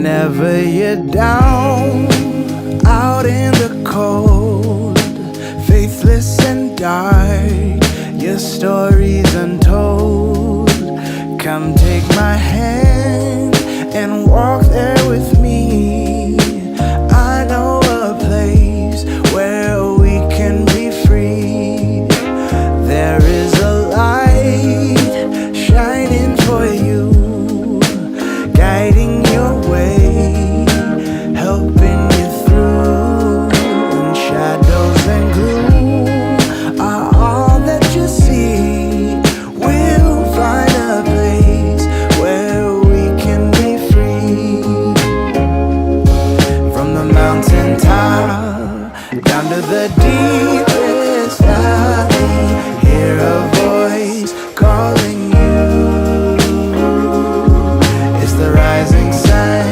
Whenever you're down, out in the cold, faithless and dark, your story's untold. Come take my hand and walk there with me. I know a place where we can be free. There is a light shining for you, guiding your way, helping you through. And shadows and gloom are all that you see. We'll find a place where we can be free. From the mountain top down to the deepest valley, hear a voice calling you. It's the rising sun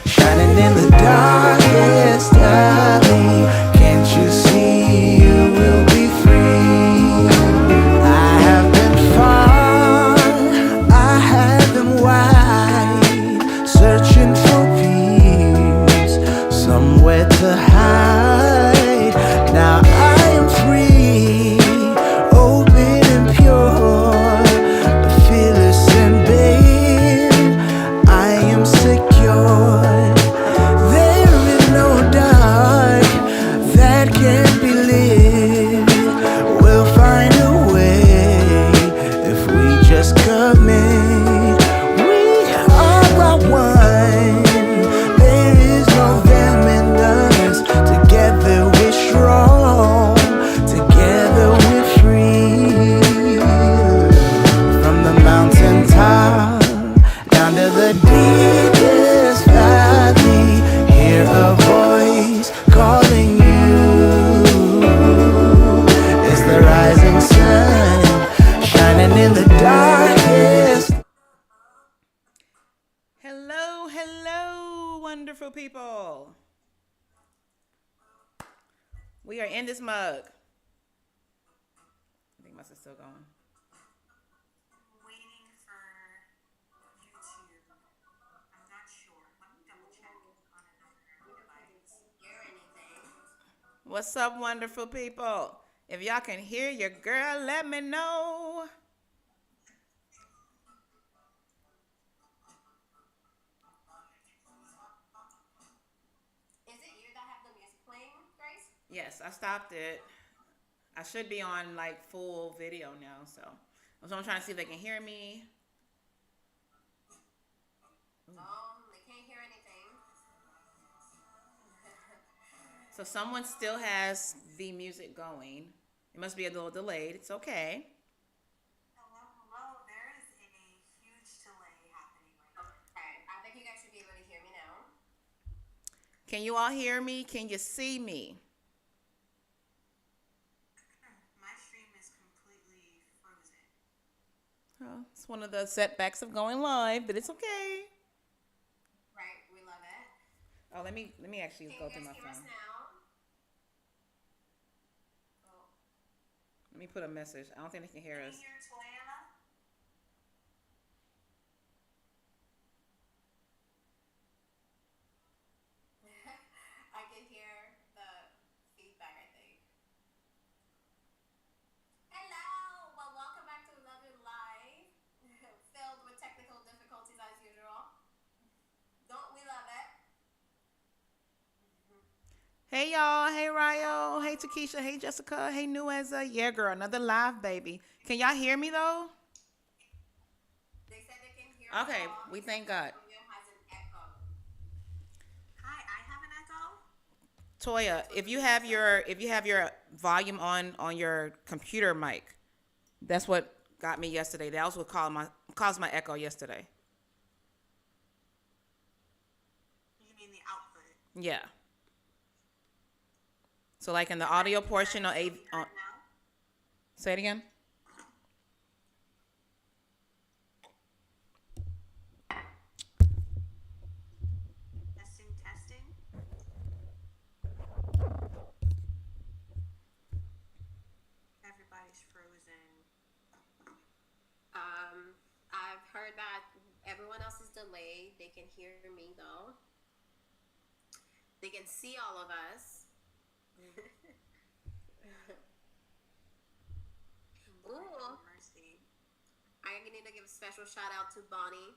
shining in the darkest alley. Can't you see you will be free? I have been far, I have been wide, searching for peace, somewhere to hide. Now I am free, open and pure, fearless and babe, I am secure. There is no dark that can't be lit. We'll find a way if we just commit. We are one. There is no them and us. Together we're strong. Together we're free. From the mountain top down to the deepest valley, hear a voice calling you. It's the rising sun shining in the darkest. Hello, hello, wonderful people. We are in this mug. I think must is still going. Waiting for YouTube. I'm not sure. Let me double check on another device. Hear anything? What's up, wonderful people? If y'all can hear your girl, let me know. Is it you that have the music playing, Grace? Yes, I stopped it. I should be on like full video now, so I'm trying to see if they can hear me. They can't hear anything. So someone still has the music going. It must be a little delayed. It's okay. Hello. There is a huge delay happening right now. Okay, I think you guys should be able to hear me now. Can you all hear me? Can you see me? My stream is completely frozen. Oh, it's one of the setbacks of going live, but it's okay. Right, we love it. Oh, let me actually go through my Can you guys hear us phone. now? Let me put a message. I don't think they can hear us. Can you hear Toya? I can hear the feedback, I think. Hello! Well, welcome back to another live, filled with technical difficulties as usual. Don't we love it? Hey y'all, hey Ryo, hey Takesha, hey Jessica, hey Nueza. Yeah, girl, another live baby. Can y'all hear me though? They said they can hear Okay, us all. we thank God. Toya has an echo. Hi, I have an echo. Toya, if you have your volume on your computer mic, that's what got me yesterday. That was what caused my echo yesterday. You mean the output? Yeah. So like in the audio portion on Now? say it again. Testing. Everybody's frozen. I've heard that everyone else is delayed. They can hear me though. They can see all of us. Ooh. Mercy. I need to give a special shout out to Bonnie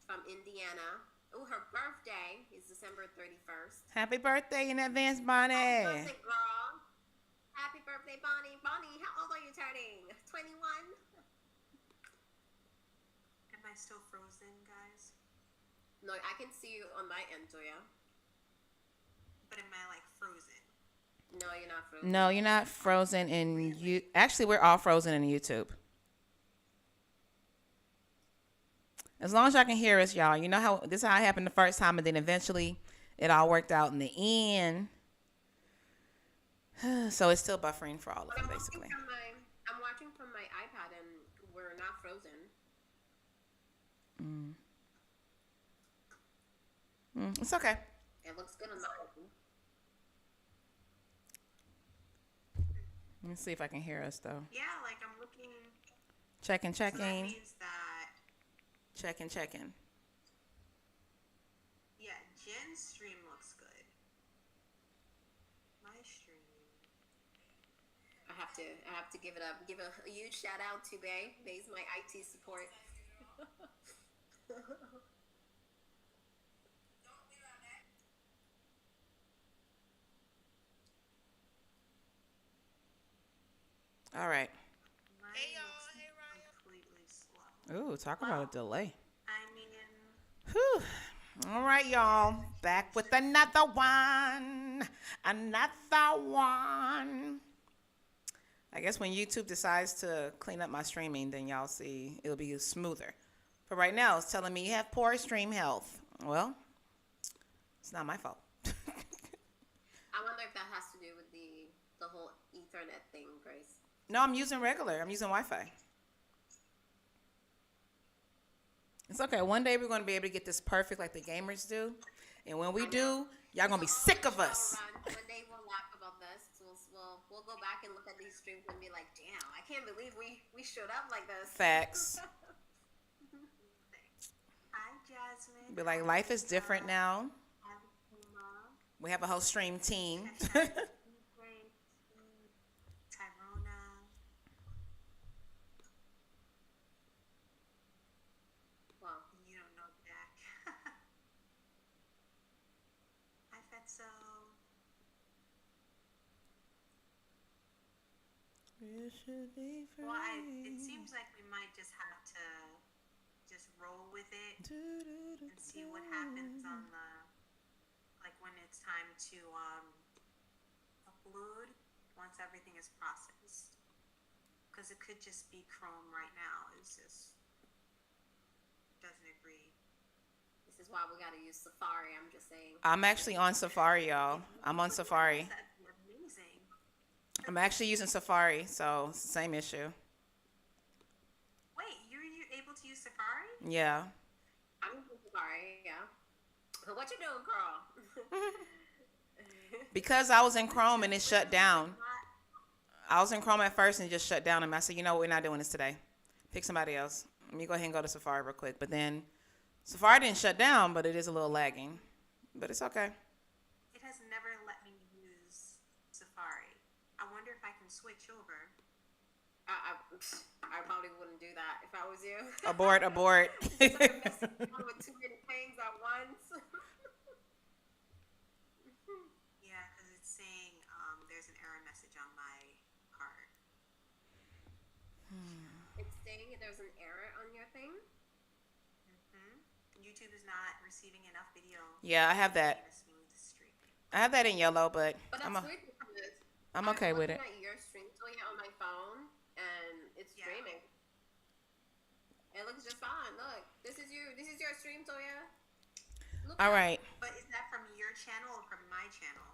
from Indiana. Ooh, her birthday is December 31st. Happy birthday in advance, Bonnie. Happy birthday, girl. Happy birthday, Bonnie. Bonnie, how old are you turning? 21? Am I still frozen, guys? No, I can see you on my end, Toya. But am I like frozen? No, you're not frozen. No, you're not frozen in you. Actually, we're all frozen in YouTube. As long as y'all can hear us, y'all. You know how this is how it happened the first time, and then eventually it all worked out in the end. So it's still buffering for all of them, basically. I'm watching from my iPad, and we're not frozen. It's okay. It looks good on the open. Let me see if I can hear us, though. Yeah, like I'm looking. Checking. So that means that, Checking. yeah, Jen's stream looks good. My stream. I have to give it up. Give a huge shout out to Bay. Bay's my IT support. All right. Mine looks completely slow. Ooh, talk about a delay. I mean, Whew. All right, y'all. Back with another one. I guess when YouTube decides to clean up my streaming, then y'all see it'll be smoother. But right now, it's telling me you have poor stream health. Well, it's not my fault. I wonder if that has to do with the whole Ethernet thing, Grace. No, I'm using regular. I'm using Wi-Fi. It's okay. One day we're going to be able to get this perfect like the gamers do. And when we do, y'all going to be sick of us. One day we'll laugh about this. We'll go back and look at these streams and be like, damn, I can't believe we showed up like this. Facts. hi, Jasmine. Be like, life is different now. Hi, Puma. We have a whole stream team. Tyrona. Well, You don't know Jack. Hi, Fetso. Well, it seems like we might just have to just roll with it and see what happens on the, like when it's time to upload once everything is processed. Because it could just be Chrome right now. It's just doesn't agree. this is why we gotta use Safari, I'm just saying. I'm actually on Safari, y'all. I'm on Safari. That'd be amazing. I'm actually using Safari, so it's the same issue. Wait, you're able to use Safari? Yeah. I'm using Safari, yeah. What you doing, Carl? Because I was in Chrome and it shut down. I was in Chrome at first and it just shut down. And I said, you know what, we're not doing this today. Pick somebody else. Let me go ahead and go to Safari real quick. But then Safari didn't shut down, but it is a little lagging. But it's okay. It has never let me use Safari. I wonder if I can switch over. I probably wouldn't do that if I was you. Abort. With too many things at once. Yeah, because it's saying there's an error message on my part. It's saying there's an error on your thing. YouTube is not receiving enough video. Yeah, I have that. A smooth streaming. I have that in yellow, but But that's weird because I'm okay with it. I'm looking at your stream Toya on my phone, and it's streaming. It looks just fine. Look, this is your stream, Toya. Look All at- right. But is that from your channel or from my channel?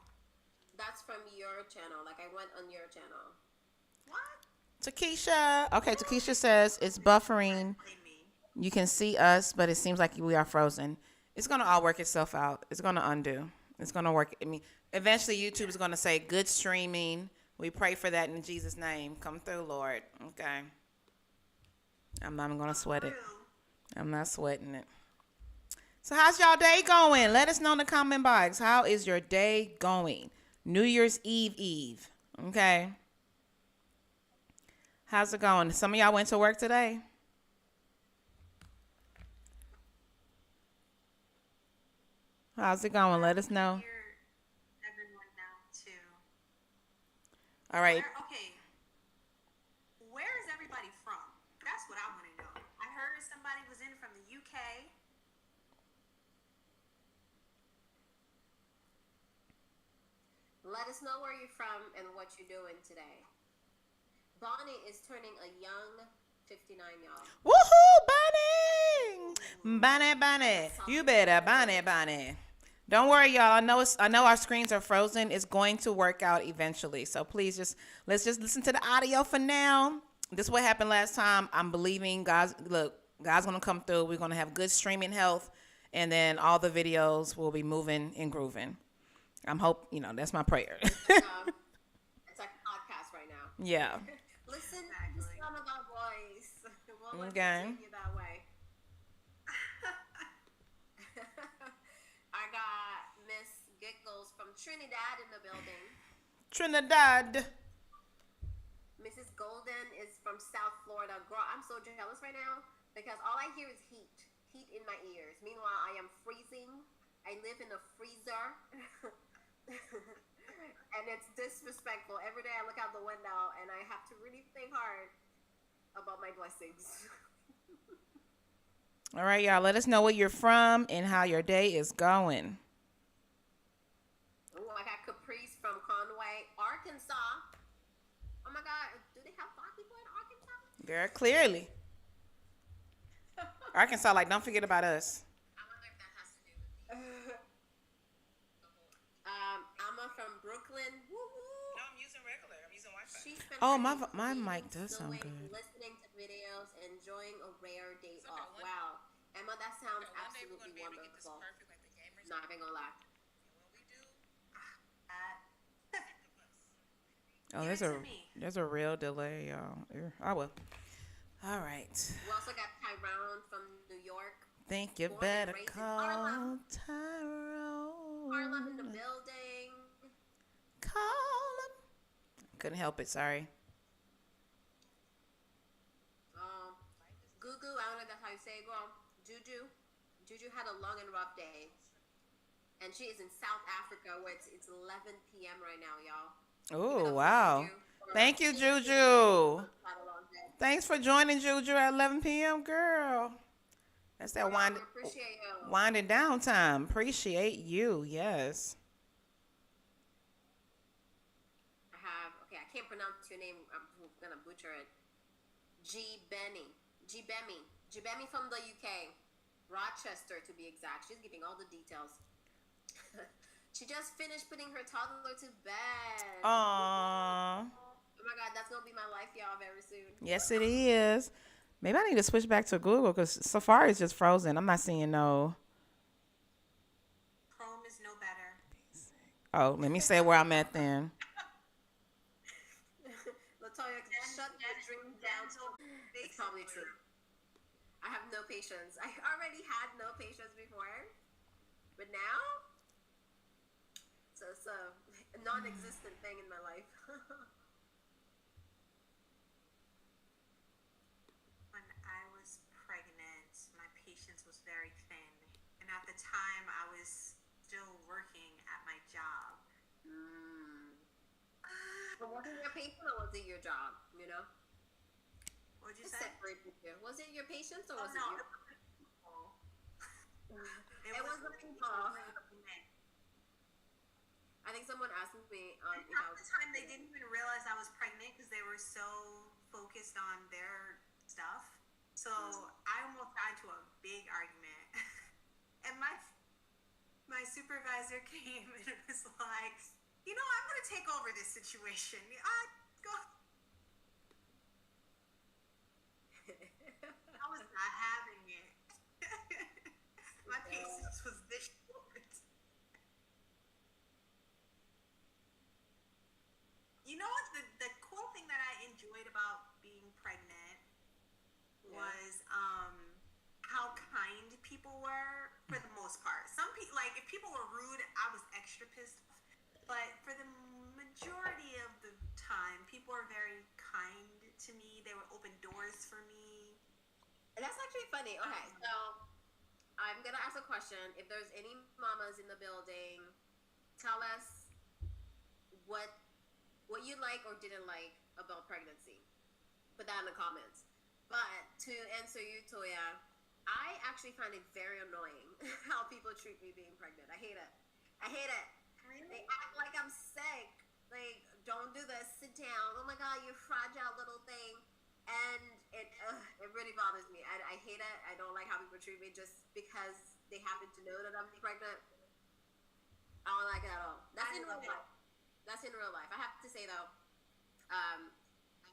That's from your channel. Like I went on your channel. What? Takesha. Okay, Takesha says it's buffering. Blame me. You can see us, but it seems like we are frozen. It's going to all work itself out. It's going to undo. It's going to work. I mean, eventually YouTube is going to say good streaming. We pray for that in Jesus' name. Come through, Lord. Okay. I'm not even going to sweat it. True. I'm not sweating it. So how's y'all day going? Let us know in the comment box. How is your day going? New Year's Eve. Okay. How's it going? Some of y'all went to work today? How's it going? Let us know. Hear everyone now too. All right. Where is everybody from? That's what I want to know. I heard somebody was in from the UK. Let us know where you're from and what you're doing today. Bonnie is turning a young 59, y'all. Woohoo, Bonnie! Bonnie. You better Bonnie. Don't worry, y'all. I know our screens are frozen. It's going to work out eventually. So please let's just listen to the audio for now. This is what happened last time. I'm believing God's gonna come through. We're gonna have good streaming health, and then all the videos will be moving and grooving. That's my prayer. It's like a podcast right now. Yeah. Listen to the sound of our voice. We'll Okay. continue that way. I got Miss Giggles from Trinidad in the building. Trinidad. Mrs. Golden is from South Florida. Girl, I'm so jealous right now because all I hear is heat in my ears. Meanwhile, I am freezing. I live in a freezer. And it's disrespectful. Every day I look out the window and I have to really think hard about my blessings. All right, y'all. Let us know where you're from and how your day is going. Ooh, I got Caprice from Conway, Arkansas. Oh my God, do they have black people in Arkansas? Girl, clearly. Arkansas, don't forget about us. I wonder if that has to do with Emma from Brooklyn. Woo-hoo. No, I'm using regular. I'm using Wi-Fi. She spent Oh, her my day mic does sound doing, good. listening to videos, enjoying a rare day So off. one- Wow. Emma, that sounds One day we're absolutely gonna be able to get this wonderful. perfect like the gamers. Not even gonna lie. When we do, Uh, oh, Give it to me. there's a real delay, y'all. I will. All right. We also got Tyrone from New York. Think you Born and better raised in call Harlem. Tyrone. Harlem in the building. Call him. Couldn't help it. Sorry. Gugu, I don't know if that's how you say it, girl. Juju had a long and rough day. And she is in South Africa where it's 11 p.m. right now, y'all. Oh, wow. Juju. Thank you, Juju. Had a long day. Thanks for joining, Juju, at 11 p.m., girl. That's that We appreciate you. winding down time. Appreciate you. Yes. I can't pronounce your name. I'm going to butcher it. Gbemi from the UK. Rochester, to be exact. She's giving all the details. She just finished putting her toddler to bed. Aww. Oh my God, that's going to be my life, y'all, very soon. Yes, it is. Maybe I need to switch back to Google because Safari is just frozen. I'm not seeing no. Chrome is no better. Oh, let me say where I'm at then. Latoya, shut your dream down. It's probably true. I have no patience. I already had no patience before. But now, it's a non-existent thing in my life. When I was pregnant, my patience was very thin. And at the time, I was still working at my job. But was it your patient or was it your job? You know? What'd you Just say? separate the two. Was it your patients or Oh, was no. it you? It was the people. I think someone asked me if I Half was. the time, they didn't even realize I was pregnant because they were so focused on their stuff. So I almost got into a big argument. And my supervisor came and it was like, I'm going to take over this situation. Go. I was not having it. My patience was this short. You know what? The cool thing that I enjoyed about being pregnant was how kind people were for the most part. Some people, like, if people were rude, I was extra pissed off. But for the majority of the time, people were very kind to me. They would open doors for me. And that's actually funny. Okay, so I'm gonna ask a question. If there's any mamas in the building, tell us what you like or didn't like about pregnancy. Put that in the comments. But to answer you, Toya, I actually find it very annoying how people treat me being pregnant. I hate it. I hate it. Really? They act like I'm sick. Like, don't do this. Sit down. Oh my God, you fragile little thing. And it really bothers me. I hate it. I don't like how people treat me just because they happen to know that I'm pregnant. I don't like it at all. That's in real life. That's in real life. I have to say though,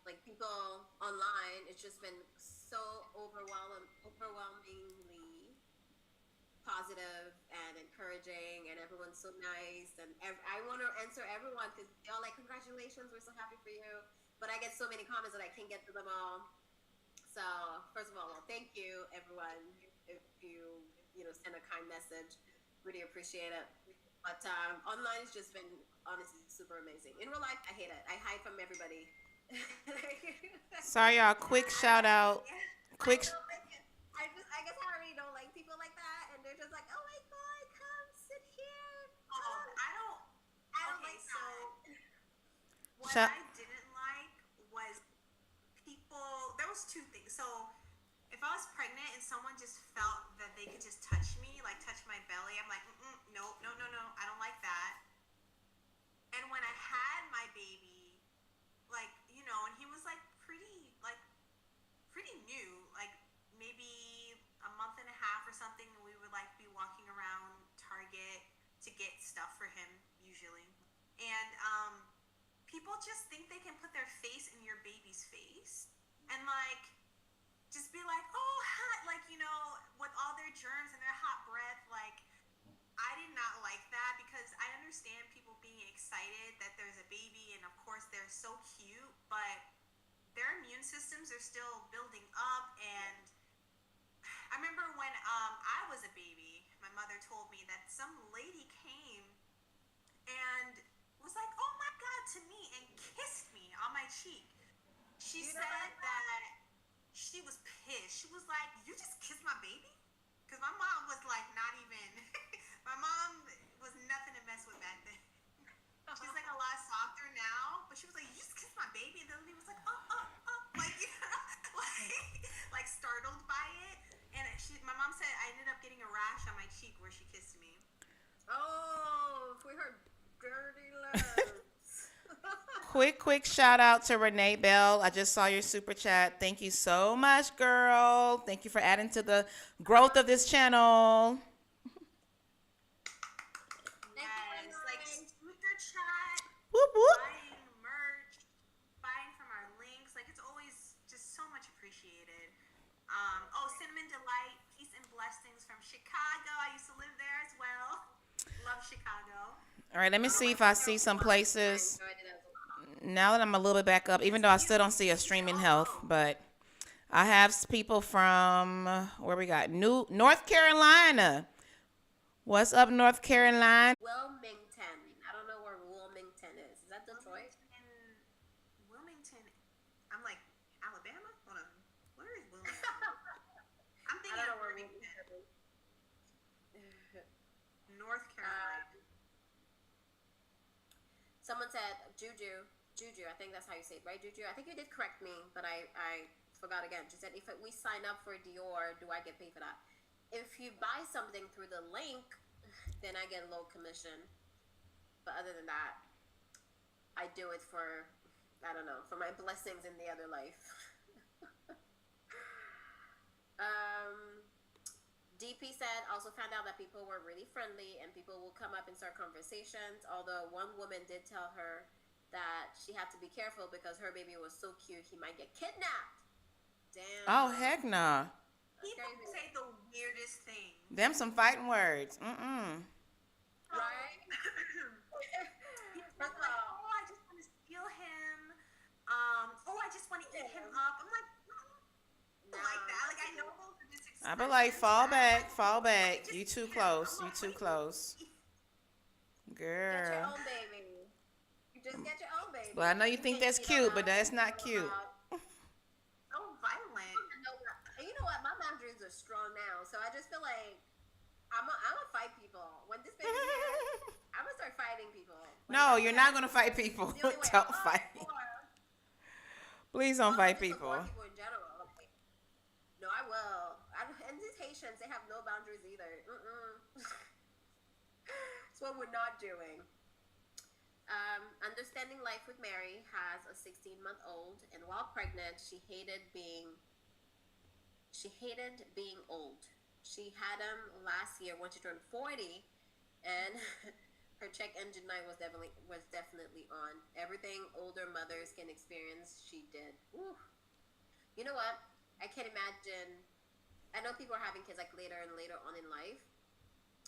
like people online, it's just been so overwhelmingly positive and encouraging, and everyone's so nice. And I want to answer everyone because they're all like, "Congratulations, we're so happy for you." But I get so many comments that I can't get to them all. So first of all, well, thank you everyone. If you send a kind message, really appreciate it. But online has just been honestly super amazing. In real life, I hate it. I hide from everybody. Sorry, y'all. Quick shout out. Quick. I guess I already don't like people like that, and they're just like, "Oh my God, come sit here." I don't like so what Shut- I didn't like was people. There was two things. So if I was pregnant and someone just felt that they could just touch me, like touch my belly, I'm like, no, I don't like that. And when I had my baby, like, and he was like pretty new, like maybe a month and a half or something, and we would like be walking around Target to get stuff for him usually. And people just think they can put their face in your baby's face and like just be like, "Oh, hot," like, with all their germs and their hot breath. Like, I did not like that because I understand people being excited that there's a baby, and of course they're so cute, but their immune systems are still building up. And I remember when I was a baby, my mother told me that some lady came and was like, "Oh my God," to me and kissed me on my cheek. She said that she was pissed. She was like, "You just kissed my baby?" Because my mom was like not even, my mom was nothing to mess with back then. She's like a lot softer now, but she was like, "You just kissed my baby?" And then he was like, like, like startled by it. And my mom said I ended up getting a rash on my cheek where she kissed me. Oh, we heard dirty lips. Quick shout out to Renee Bell. I just saw your super chat. Thank you so much, girl. Thank you for adding to the growth of this channel. Yes, like super chat, Whoop whoop. buying merch, buying from our links. Like, it's always just so much appreciated. Cinnamon Delight, peace and blessings from Chicago. I used to live there as well. Love Chicago. All right, let me see if I see some places. Now that I'm a little bit back up, even though I still don't see a streaming health, but I have people from where we got North Carolina. What's up, North Carolina? Wilmington. I don't know where Wilmington is. Is that Detroit? Wilmington. I'm like, Alabama? Hold on. Where is Wilmington? I'm I thinking don't know of where Wilmington. Wilmington is. North Carolina. Someone said Juju, I think that's how you say it, right, Juju? I think you did correct me, but I forgot again. She said, if we sign up for Dior, do I get paid for that? If you buy something through the link, then I get a low commission. But other than that, I do it for, I don't know, for my blessings in the other life. DP said, also found out that people were really friendly and people will come up and start conversations. Although one woman did tell her that she had to be careful because her baby was so cute, he might get kidnapped. Damn. Oh, heck nah. People say the weirdest thing. Them some fighting words. Mm-mm. Right? Like, "Oh, I just want to steal him. Oh, I just want to eat him up." I'm like, like that. Like, I know those are just I be like, fall back, fall back. Just You too can't. close. I'm You like, too what do close. Get your Girl. own baby. You just get your own baby. Well, I know you think that's cute, but that's not cute. so violent? And you know what? My boundaries are strong now, so I just feel like I'm gonna fight people. When this baby's here, I'm gonna start fighting people. Like, No, you're not gonna fight people. It's the only way Don't I'm fight. Please don't Well, fight just people. avoid people in general. Like, no, I will. And these Haitians, they have no boundaries either. That's what we're not doing. Understanding Life with Mary has a 16-month-old, and while pregnant, she hated being old. She had him last year when she turned 40, and her check engine light was definitely on. Everything older mothers can experience, she did. Whew. You know what? I can't imagine. I know people are having kids like later and later on in life.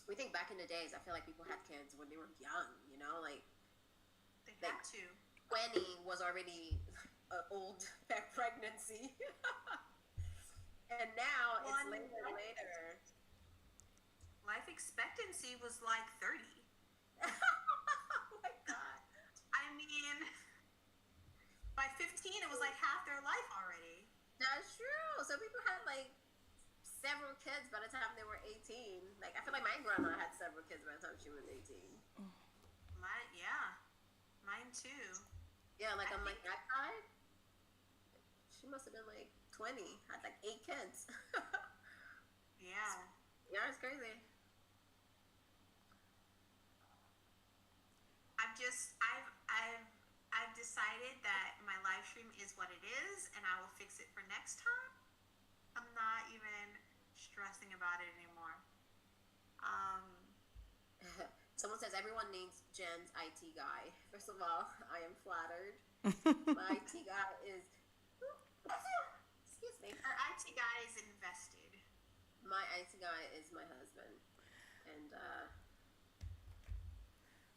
We think back in the days, I feel like people had kids when they were young, you know, like They had to. 20 was already an old pregnancy. And now it's later and later. Life expectancy was like 30. Oh my God. I mean, by 15, it was like half their life already. That's true. So people had like several kids by the time they were 18. Like, I feel like my grandma had several kids by the time she was 18. Mine too. Yeah, like on my iPod, she must have been like 20, had like 8 kids. Yeah. Yeah, it's crazy. I've decided that my live stream is what it is, and I will fix it for next time. I'm not even stressing about it anymore. Someone says everyone needs Jen's IT guy. First of all, I am flattered. My IT guy is. Excuse me. Our IT guy is invested. My IT guy is my husband, and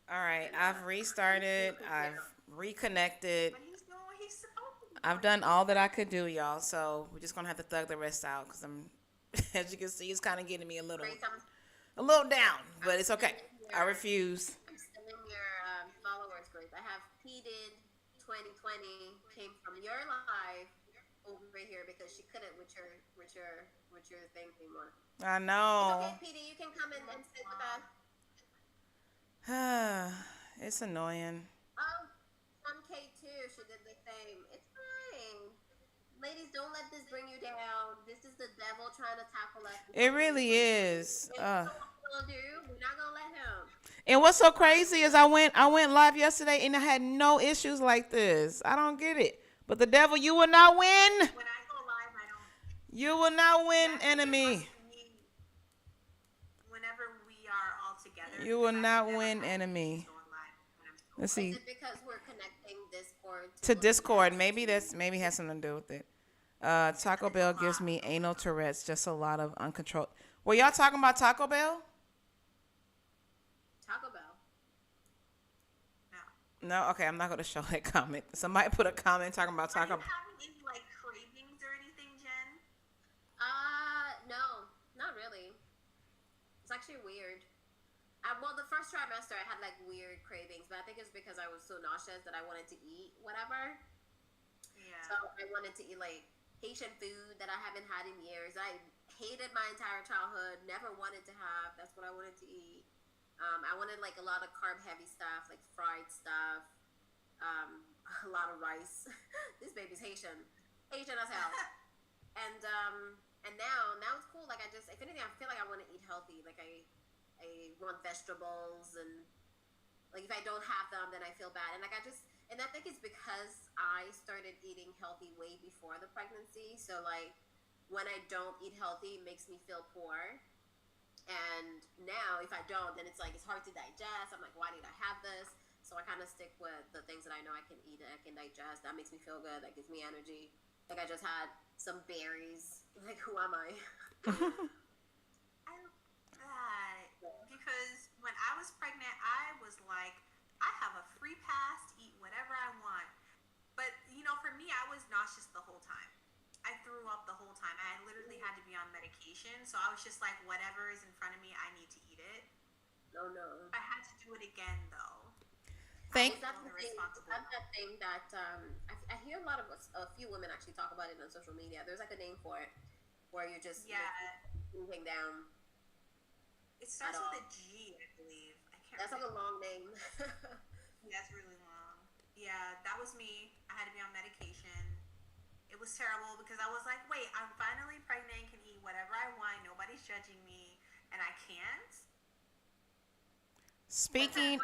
All right, I've restarted. I've reconnected. But he's doing what he's supposed to do. I've done all that I could do, y'all. So we're just gonna have to thug the rest out because I'm, as you can see, it's kind of getting me a little down. But it's okay. I refuse. I'm still in your followers group. I have P-Did 2020 came from your live over here because she couldn't with your thing anymore. I It's know. okay, PD. You can come in and sit with us. It's annoying. Oh, on K2, she did the same. It's fine. Ladies, don't let this bring you down. This is the devil trying to tackle us. It really is. We're not gonna let him. And what's so crazy is I went live yesterday and I had no issues like this. I don't get it. But the devil, you will not win. When I go live, I don't. You will not win, enemy. Whenever we are all together. You will not win, enemy. Let's see. Is it because we're connecting Discord To Discord. Maybe has something to do with it. Taco Bell gives me anal Tourette's. Just a lot of uncontrolled. Were y'all talking about Taco Bell? Taco Bell? No. No? Okay, I'm not going to show that comment. Somebody put a comment talking about Taco Bell. Are you having any like cravings or anything, Jen? No, not really. It's actually weird. Well, the first trimester I had like weird cravings, but I think it's because I was so nauseous that I wanted to eat whatever. Yeah. So I wanted to eat like Haitian food that I haven't had in years. I hated my entire childhood, never wanted to have. That's what I wanted to eat. I wanted like a lot of carb heavy stuff, like fried stuff, a lot of rice. This baby's Haitian as hell. And now it's cool. Like if anything, I feel like I want to eat healthy. Like I want vegetables, and like if I don't have them, then I feel bad. And I think it's because I started eating healthy way before the pregnancy. So like when I don't eat healthy, it makes me feel poor. And now if I don't, then it's like it's hard to digest. I'm like, why did I have this? So I kind of stick with the things that I know I can eat and I can digest. That makes me feel good. That gives me energy. Like I just had some berries. Like who am I? Because when I was pregnant, I was like, I have a free pass to eat whatever I want. But, for me, I was nauseous the whole time. I threw up the whole time. I literally had to be on medication. So I was just like, whatever is in front of me, I need to eat it. No, no. I had to do it again though. Thank. Is that the thing? Is that that thing that I hear a few women actually talk about it on social media. There's like a name for it, where you're just moving down. It starts with a G, I believe. I can't. That's like a long name. Yeah, it's really long. Yeah, that was me. I had to be on medication. It was terrible because I was like, wait, I'm finally pregnant, can eat whatever I want, nobody's judging me, and I can't. Speaking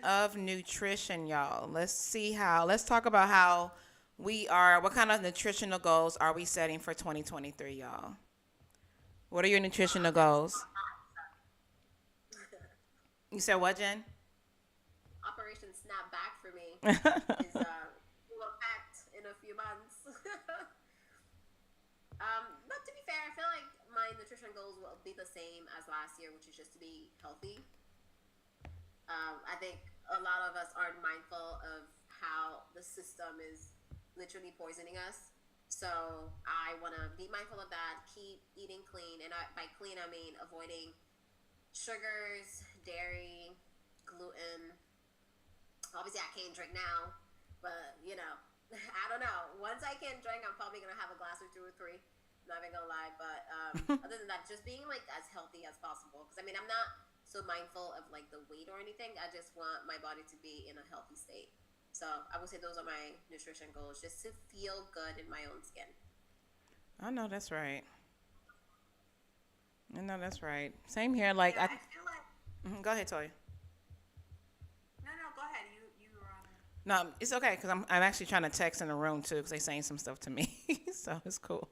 of nutrition, y'all, let's talk about how what kind of nutritional goals are we setting for 2023, y'all? What are your nutritional goals? You said what, Jen? Operation Snap Back for me is packed in a few months. But to be fair, I feel like my nutrition goals will be the same as last year, which is just to be healthy. I think a lot of us aren't mindful of how the system is literally poisoning us. So I want to be mindful of that, keep eating clean. And by clean, I mean avoiding sugars, dairy, gluten. Obviously, I can't drink now, but, I don't know. Once I can drink, I'm probably going to have a glass or two or three. I'm not even going to lie. But other than that, just being, as healthy as possible. Because, I'm not so mindful of the weight or anything. I just want my body to be in a healthy state. So I would say those are my nutrition goals, just to feel good in my own skin. I know that's right. Same here. I feel like. Go ahead, Toya. No, go ahead. You were on. No, it's okay because I'm actually trying to text in the room too because they saying some stuff to me, so it's cool.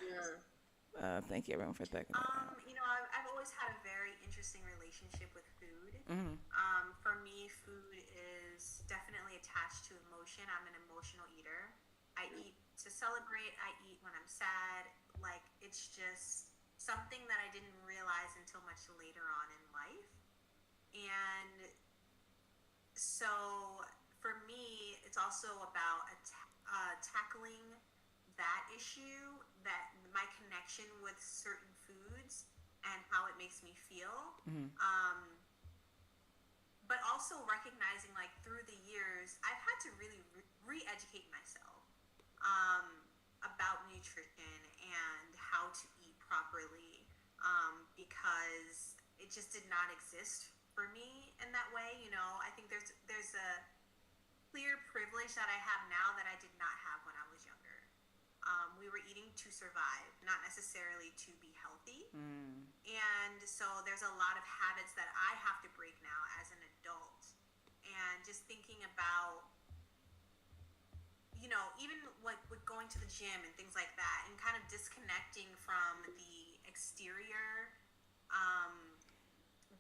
Yeah. Thank you everyone for thinking. I've always had a very interesting relationship with food. Mm-hmm. For me, food is definitely attached to emotion. I'm an emotional eater. I eat to celebrate. I eat when I'm sad. It's just something that I didn't realize until much later on in life. And so for me, it's also about tackling that issue, that my connection with certain foods and how it makes me feel. Mm-hmm. But also recognizing through the years, I've had to really re-educate myself about nutrition and how to eat properly, because it just did not exist for me in that way. I think there's a clear privilege that I have now that I did not have when I was younger. We were eating to survive, not necessarily to be healthy. And so there's a lot of habits that I have to break now as an adult. And just thinking about, even with going to the gym and things like that, and kind of disconnecting from the exterior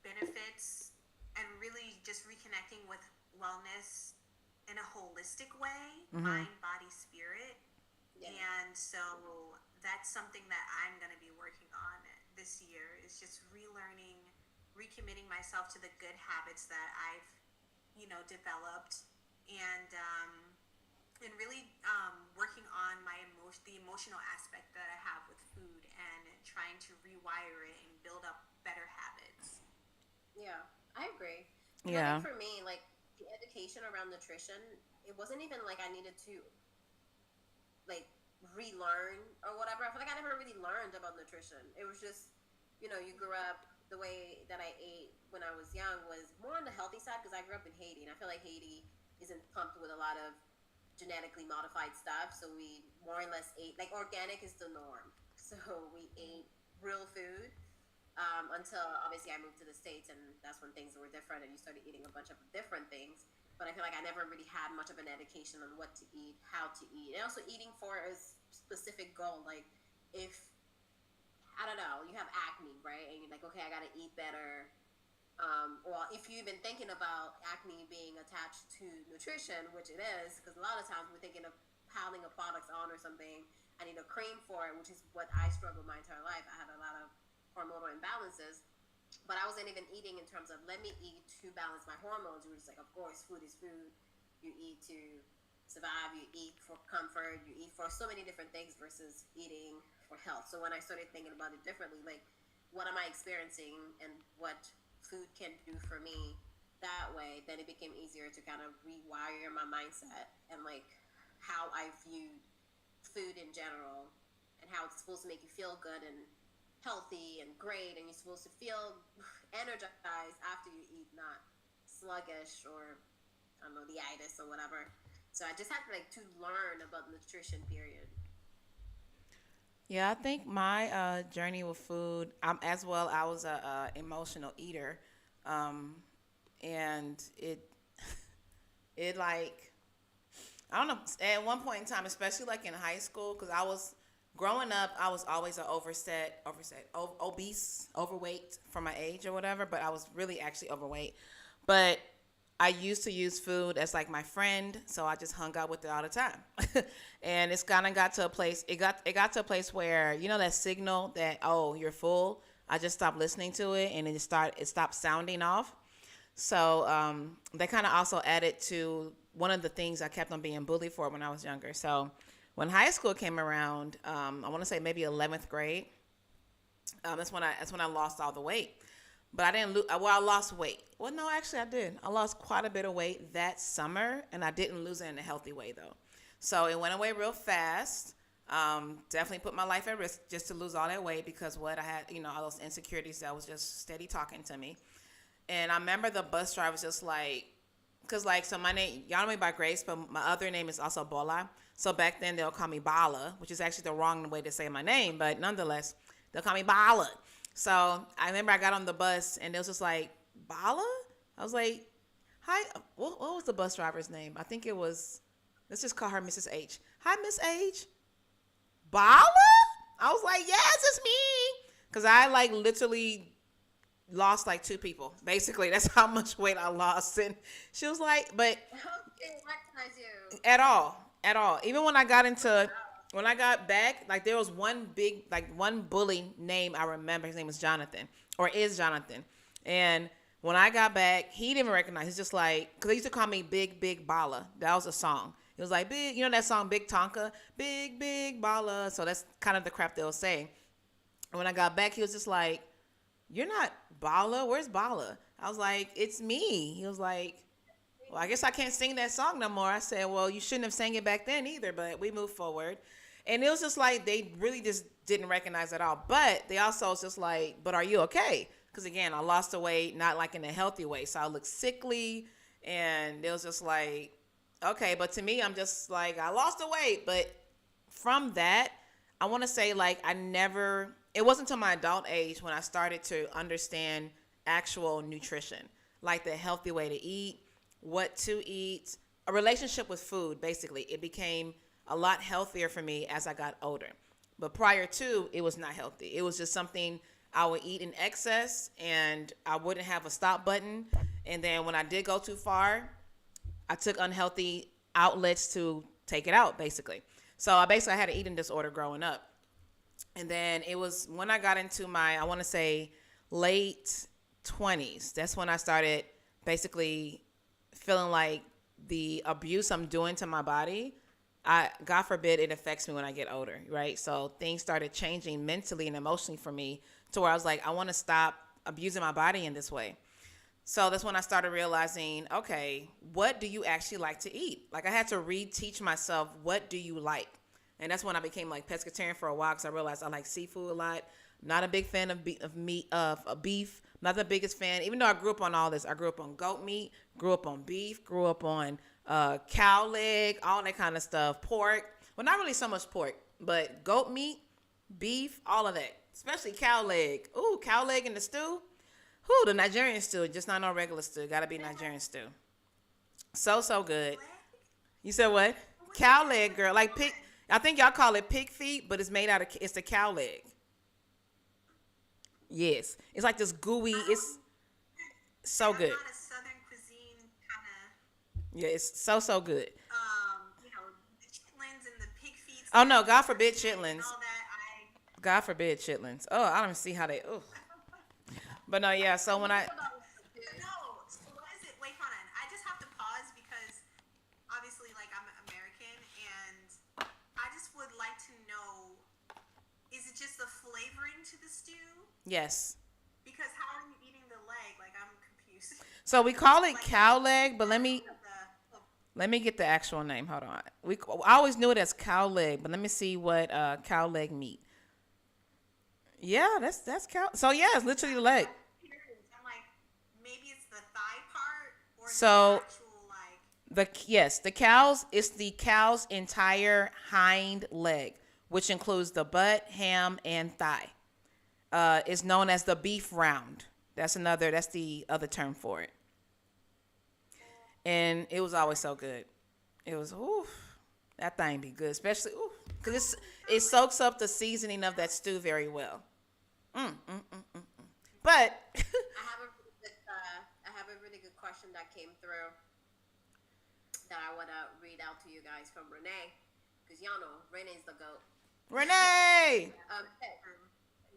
benefits and really just reconnecting with wellness in a holistic way, mind, body, spirit. Yeah. And so that's something that I'm going to be working on this year, is just relearning, recommitting myself to the good habits that I've, developed, and really working on the emotional aspect that I have with food, and trying to rewire it and build up better habits. Yeah, I agree. Yeah. I think for me, the education around nutrition, it wasn't even I needed to relearn or whatever. I feel like I never really learned about nutrition. It was just, you grew up, the way that I ate when I was young was more on the healthy side because I grew up in Haiti, and I feel like Haiti isn't pumped with a lot of genetically modified stuff, so we more or less ate organic is the norm. So we ate real food until obviously I moved to the States, and that's when things were different and you started eating a bunch of different things. But I feel like I never really had much of an education on what to eat, how to eat, and also eating for a specific goal. If, I don't know, you have acne, right? And you're okay, I gotta eat better. Or if you've been thinking about acne being attached to nutrition, which it is, because a lot of times we're thinking of piling a products on or something. I need a cream for it, which is what I struggled my entire life. I had a lot of hormonal imbalances. But I wasn't even eating in terms of let me eat to balance my hormones. You were just of course, food is food. You eat to survive, you eat for comfort, you eat for so many different things versus eating for health. So when I started thinking about it differently, like what am I experiencing and what food can do for me that way, then it became easier to kind of rewire my mindset and like how I view food in general and how it's supposed to make you feel good and healthy and great, and you're supposed to feel energized after you eat, not sluggish or I don't know, the itis or whatever. So I just had to learn about nutrition. Period. Yeah, I think my journey with food, as well, I was a emotional eater, um, and it like I don't know. At one point in time, especially like in high school, because I was growing up, I was always an obese, overweight for my age or whatever. But I was really actually overweight. But I used to use food as like my friend, so I just hung out with it all the time. And it's kind of got to a place. It got to a place where that signal that, oh, you're full. I just stopped listening to it, and it stopped sounding off. So they kind of also added to one of the things I kept on being bullied for when I was younger. So when high school came around, I want to say maybe 11th grade. That's when I lost all the weight. But I didn't lose. Well, I lost weight. Well, no, actually, I did. I lost quite a bit of weight that summer, and I didn't lose it in a healthy way though. So it went away real fast. Definitely put my life at risk just to lose all that weight because what I had, all those insecurities that was just steady talking to me. And I remember the bus driver was just like, because like, so my name, y'all know me by Grace, but my other name is also Bola. So back then they'll call me Bala, which is actually the wrong way to say my name, but nonetheless, they'll call me Bala. So I remember I got on the bus and it was just like, Bala? I was like, hi, what was the bus driver's name? I think it was, let's just call her Mrs. H. Hi, Miss H. Bala? I was like, yes, it's me. Because I like literally lost like 2 people. Basically, that's how much weight I lost. And she was like, but How did they recognize you? at all. Even when I got back, like there was one bully name I remember. His name was Jonathan, or is Jonathan. And when I got back, he didn't even recognize. He's just like, because they used to call me Big Big Bala. That was a song. It was like big, that song Big Tonka, Big Big Bala. So that's kind of the crap they'll say. And when I got back, he was just like, you're not Bala. Where's Bala? I was like, it's me. He was like, well, I guess I can't sing that song no more. I said, well, you shouldn't have sang it back then either, but we moved forward. And it was just like, they really just didn't recognize it at all. But they also was just like, but are you okay? Because again, I lost the weight, not like in a healthy way. So I looked sickly and it was just like, okay. But to me, I'm just like, I lost the weight. But from that, I want to say like, it wasn't until my adult age when I started to understand actual nutrition, like the healthy way to eat, what to eat, a relationship with food. Basically, it became a lot healthier for me as I got older. But prior to, it was not healthy. It was just something I would eat in excess and I wouldn't have a stop button. And then when I did go too far, I took unhealthy outlets to take it out, basically. So I had an eating disorder growing up. And then it was when I got into my, I want to say, late 20s. That's when I started basically feeling like the abuse I'm doing to my body, God forbid it affects me when I get older, right? So things started changing mentally and emotionally for me to where I was like, I want to stop abusing my body in this way. So that's when I started realizing, okay, what do you actually like to eat? Like I had to reteach myself, what do you like? And that's when I became like pescatarian for a while because I realized I like seafood a lot. Not a big fan of beef. Not the biggest fan. Even though I grew up on all this, I grew up on goat meat, grew up on beef, grew up on cow leg, all that kind of stuff. Pork. Well, not really so much pork, but goat meat, beef, all of that. Especially cow leg. Ooh, cow leg in the stew. Ooh, the Nigerian stew. Just not no regular stew. Gotta be Nigerian stew. So good. You said what? Cow leg, girl. Like pig. I think y'all call it pig feet, but it's the cow leg. Yes. It's like this gooey, it's so good. Not a southern cuisine kind of. Yeah, it's so good. The chitlins and the pig feet. Oh no, God forbid chitlins. All that God forbid chitlins. Oh, I don't even see how they, oh. But no, yeah, so when I, No, so what is it? Wait, hold on. I just have to pause because obviously, like, I'm American just the flavoring to the stew? Yes. Because how are you eating the leg? Like, I'm confused. So we call it Like cow leg, but the let me get the actual name. Hold on. I always knew it as cow leg, but let me see what cow leg meat. Yeah, that's cow. So yeah, it's literally the leg. I'm like, maybe it's the thigh part or So the actual like. the cows, it's the cow's entire hind leg, which includes the butt, ham, and thigh. Is known as the beef round. That's the other term for it. And it was always so good. It was, oof, that thing be good, especially, oof, because it soaks up the seasoning of that stew very well. But I have a really good question that came through that I want to read out to you guys from Renee, because y'all know Renee's the goat. Renee,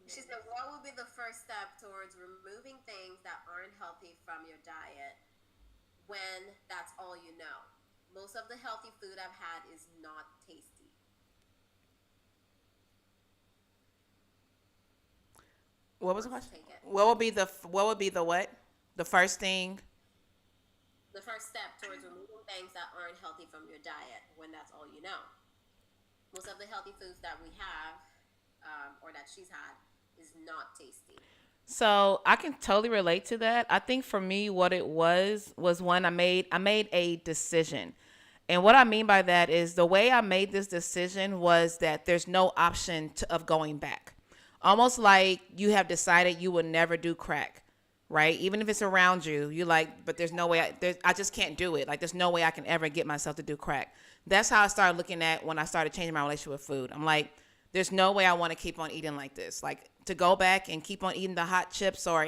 She said, what would be the first step towards removing things that aren't healthy from your diet when that's all you know? Most of the healthy food I've had is not tasty. what was the question? Take it. What would be the what? The first thing? The first step towards removing things that aren't healthy from your diet when that's all you know. Most of the healthy foods that we have, or that she's had, is not tasty. So I can totally relate to that. I think for me, what it was when I made a decision. And what I mean by that is the way I made this decision was that there's no option of going back. Almost like you have decided you will never do crack, right? Even if it's around you, you like, but there's no way, I just can't do it. Like, there's no way I can ever get myself to do crack. That's how I started looking at when I started changing my relationship with food. I'm like, there's no way I want to keep on eating like this. Like, to go back and keep on eating the hot chips or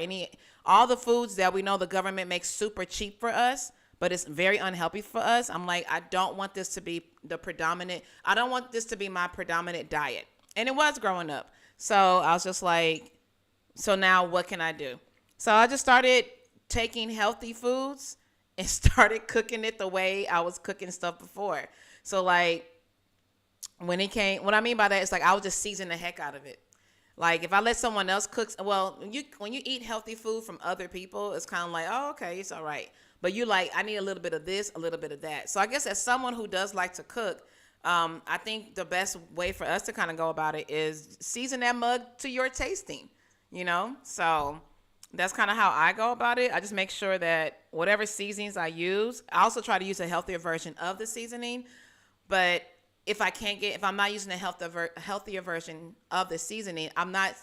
all the foods that we know the government makes super cheap for us, but it's very unhealthy for us. I'm like, I don't want this to be I don't want this to be my predominant diet. And it was growing up. So I was just like, so now what can I do? So I just started taking healthy foods and started cooking it the way I was cooking stuff before. So like, what I mean by that is like, I would just season the heck out of it. Like, if I let someone else cook, well, when you eat healthy food from other people, it's kind of like, oh, okay, it's all right. But you like, I need a little bit of this, a little bit of that. So I guess as someone who does like to cook, I think the best way for us to kind of go about it is season that mug to your tasting, So that's kind of how I go about it. I just make sure that whatever seasonings I use, I also try to use a healthier version of the seasoning. But if I'm not using a healthier version of the seasoning, I'm not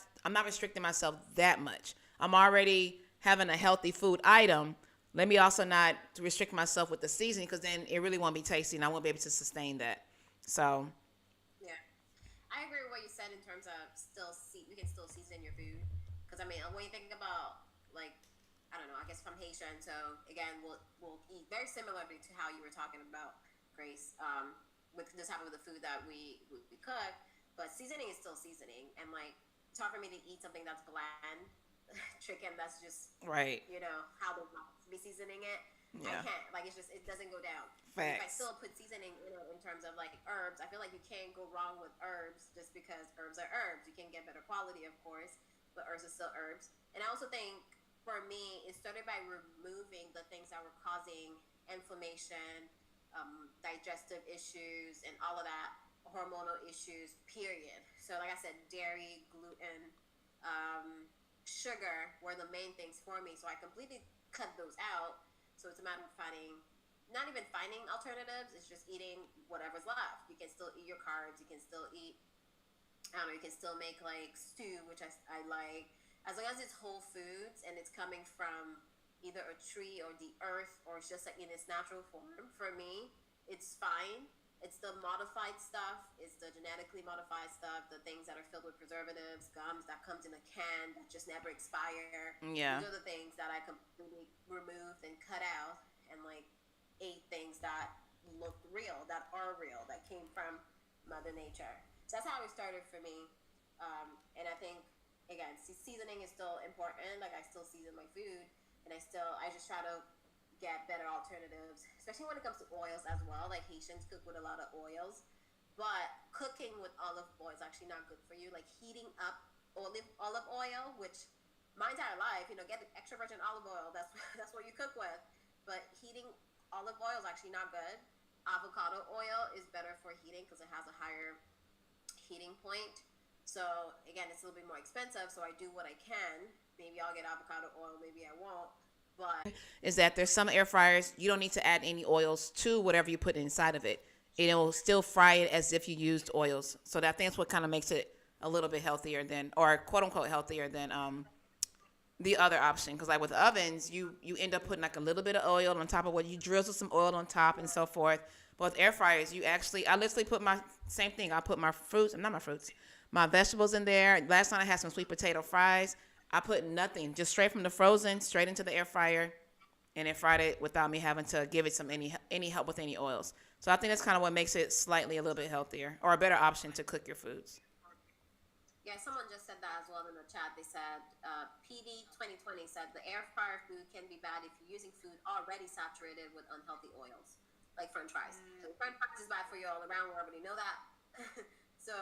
restricting myself that much. I'm already having a healthy food item. Let me also not restrict myself with the seasoning, because then it really won't be tasty and I won't be able to sustain that. So Yeah, I agree with what you said in terms of you can still season your food. Because I mean, when you think about, like, I don't know, I guess if I'm Haitian, so again, we'll eat very similarly to how you were talking about, Grace. With this type of the food that we cook, but seasoning is still seasoning, and like, it's hard for me to eat something that's bland, chicken that's just right, how they're not be seasoning it. Yeah. I can't, like, it doesn't go down. Facts. If I still put seasoning in terms of like herbs, I feel like you can't go wrong with herbs just because herbs are herbs. You can get better quality, of course, but herbs are still herbs. And I also think for me, it started by removing the things that were causing inflammation, digestive issues, and all of that, hormonal issues, period. So like I said, dairy, gluten, sugar were the main things for me. So I completely cut those out. So it's a matter of not even finding alternatives. It's just eating whatever's left. You can still eat your carbs. You can still eat, I don't know, you can still make like stew, which I like. As long as it's whole foods and it's coming from either a tree or the earth, or it's just like in its natural form, for me, it's fine. It's the modified stuff, it's the genetically modified stuff, the things that are filled with preservatives, gums that comes in a can that just never expire. Yeah. Those are the things that I completely removed and cut out, and like ate things that looked real, that are real, that came from Mother Nature. So that's how it started for me. And I think, again, seasoning is still important. Like, I still season my food, and I just try to get better alternatives, especially when it comes to oils as well. Like, Haitians cook with a lot of oils, but cooking with olive oil is actually not good for you. Like heating up olive oil, which my entire life, get extra virgin olive oil. That's that's what you cook with. But heating olive oil is actually not good. Avocado oil is better for heating because it has a higher heating point. So again, it's a little bit more expensive. So I do what I can. Maybe I'll get avocado oil. Maybe I won't. But Is that there's some air fryers you don't need to add any oils to whatever you put inside of it. It will still fry it as if you used oils. So that that's what kind of makes it a little bit healthier than, or quote unquote healthier than the other option. Because like with ovens, you end up putting like a little bit of oil on top of what you drizzle some oil on top and so forth. But with air fryers, I literally put my same thing. I put my vegetables in there. Last night I had some sweet potato fries. I put nothing, just straight from the frozen, straight into the air fryer, and it fried it without me having to give it any help with any oils. So I think that's kind of what makes it slightly a little bit healthier or a better option to cook your foods. yeah, someone just said that as well in the chat. They said PD 2020 said the air fryer food can be bad if you're using food already saturated with unhealthy oils, like French fries. So French fries is bad for you all around. We already know that. So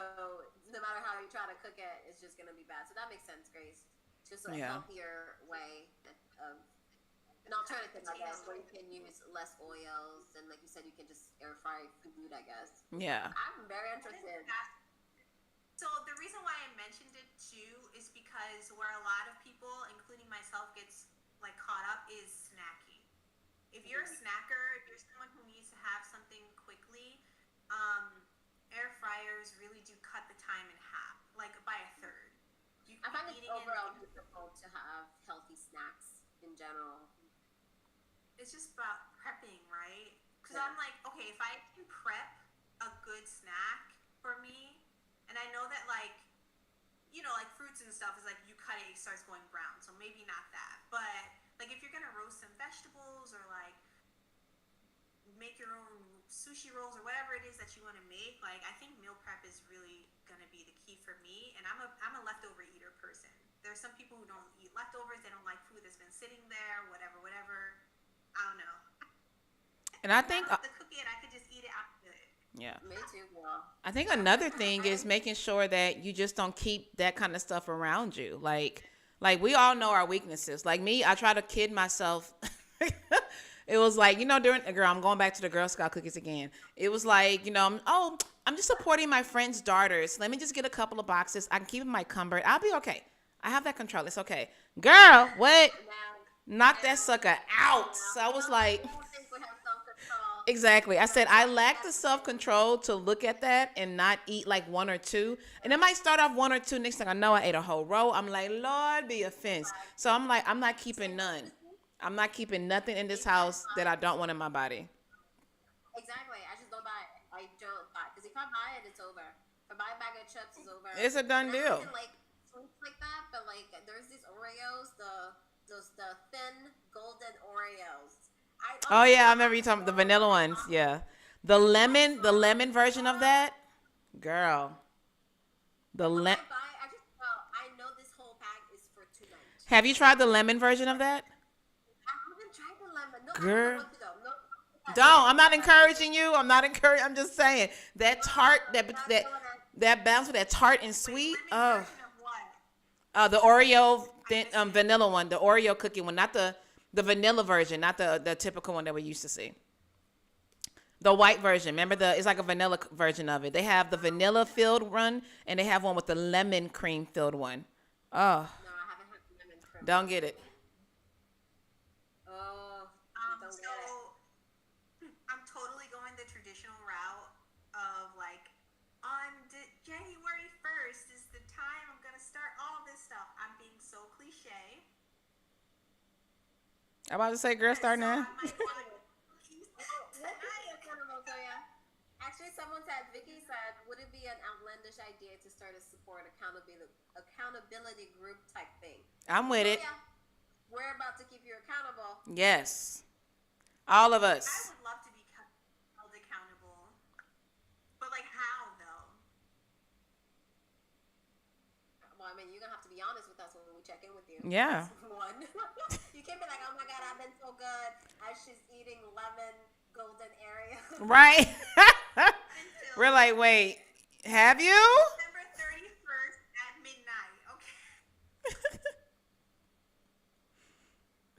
no matter how you try to cook it, it's just gonna be bad. So that makes sense, Grace. Just a healthier way of an alternative, I guess, where you can use less oils, and like you said, you can just air fry food, I guess. Yeah. I'm very interested. So the reason why I mentioned it too is because where a lot of people, including myself, gets like caught up is snacking. If you're a snacker, if you're someone who needs to have something quickly, air fryers really do cut the time in half, like by a third. I find it overall difficult to have healthy snacks in general. It's just about prepping, right? Because I'm like, okay, if I can prep a good snack for me, and I know that like fruits and stuff is like you cut it, it starts going brown, so maybe not that. But like if you're gonna roast some vegetables or like make your own sushi rolls or whatever it is that you want to make, like I think meal prep is really gonna be the key for me. And I'm a leftover eater person. There's some people who don't eat leftovers, they don't like food that's been sitting there, whatever. I don't know. And I think I don't have to cook it, I could just eat it after it. yeah. Me too, girl. I think another thing is making sure that you just don't keep that kind of stuff around you. Like we all know our weaknesses. Like me, I try to kid myself. It was like, I'm going back to the Girl Scout cookies again. It was like, I'm just supporting my friend's daughters. Let me just get a couple of boxes. I can keep them in my cupboard. I'll be okay. I have that control. It's okay. Girl, what? Knock that sucker out. So I was like, exactly. I said, I lack the self-control to look at that and not eat like one or two. And it might start off one or two. Next thing I know, I ate a whole row. I'm like, Lord be offense. So I'm like, I'm not keeping none. I'm not keeping nothing in this house that I don't want in my body. Exactly. I just don't buy it. I don't buy it. Because if I buy it, it's over. If I buy a bag of chips, it's over. It's a done deal. I like fruits like that, but like there's these Oreos, the thin golden Oreos. Oh yeah, I remember you talking about the vanilla ones. Yeah, the lemon version of that, girl. I know this whole pack is for $2.99. Have you tried the lemon version of that? I haven't tried the lemon. No, Girl. I don't want to though. No. Don't. I'm not encouraging you. I'm just saying that tart, that balance with that tart and sweet. Oh. The Oreo vanilla one, the Oreo cookie one, not the vanilla version, not the typical one that we used to see. The white version. Remember it's like a vanilla version of it. They have the vanilla filled one and they have one with the lemon cream filled one. Oh. No, I haven't had the lemon cream. Don't get it. I'm totally going the traditional route of like on January 1st is the time I'm gonna start all this stuff. I'm being so cliche. I'm about to say, girl, start now. Actually, Vicky said, would it be an outlandish idea to start a support accountability group type thing? I'm with it. Yeah, we're about to keep you accountable. Yes. All of us. I would love to be held accountable. But like how though? Well, I mean, you're going to have to be honest with us when we check in with you. Yeah. One. You can't be like, oh my God, I've been so good. I was just eating lemon golden area. Right. Until We're like, wait, have you? December 31st at midnight. Okay.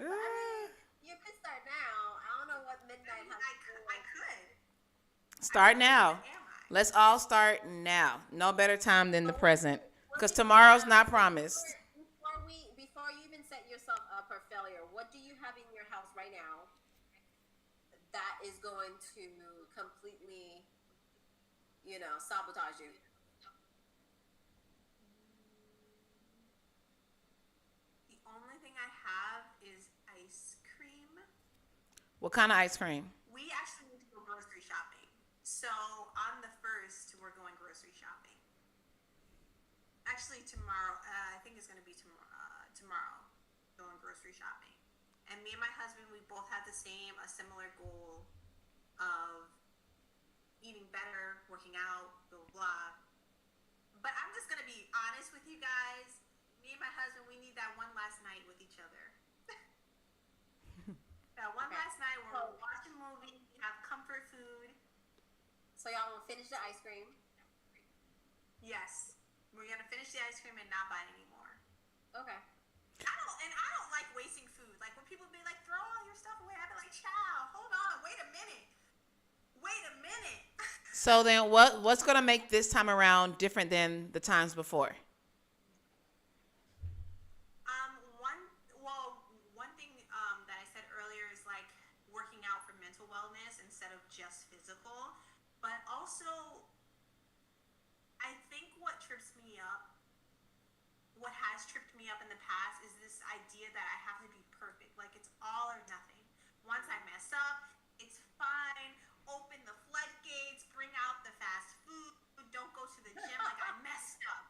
I mean, you could start now. I don't know what midnight has to do I with. could. Start now. Am I? Let's all start now. No better time than the But present. what Because do you tomorrow's have not promised. before you even set yourself up for failure? What do you have in your house right now that is going to completely, sabotage you? The only thing I have is ice cream. What kind of ice cream? We actually need to go grocery shopping. So on the 1st, we're going grocery shopping. Actually, tomorrow, I think it's going to be tomorrow, going grocery shopping. And me and my husband, we both have a similar goal of eating better, working out, blah, blah, blah. But I'm just going to be honest with you guys. Me and my husband, we need that one last night with each other. That one last night where we're watching a movie, we have comfort food. So y'all will finish the ice cream. Yes. We're going to finish the ice cream and not buy anymore. Okay. I don't like wasting food. Like when people be like, throw all your stuff away, I be like, child, hold on, wait a minute. So then what's going to make this time around different than the times before? One thing that I said earlier is like working out for mental wellness instead of just physical. But also, I think what trips me up, what has tripped me up in the past is this idea that I have to be perfect. Like it's all or nothing. Once I mess up, it's fine. Open the floodgates, bring out the fast food, don't go to the gym like I messed up.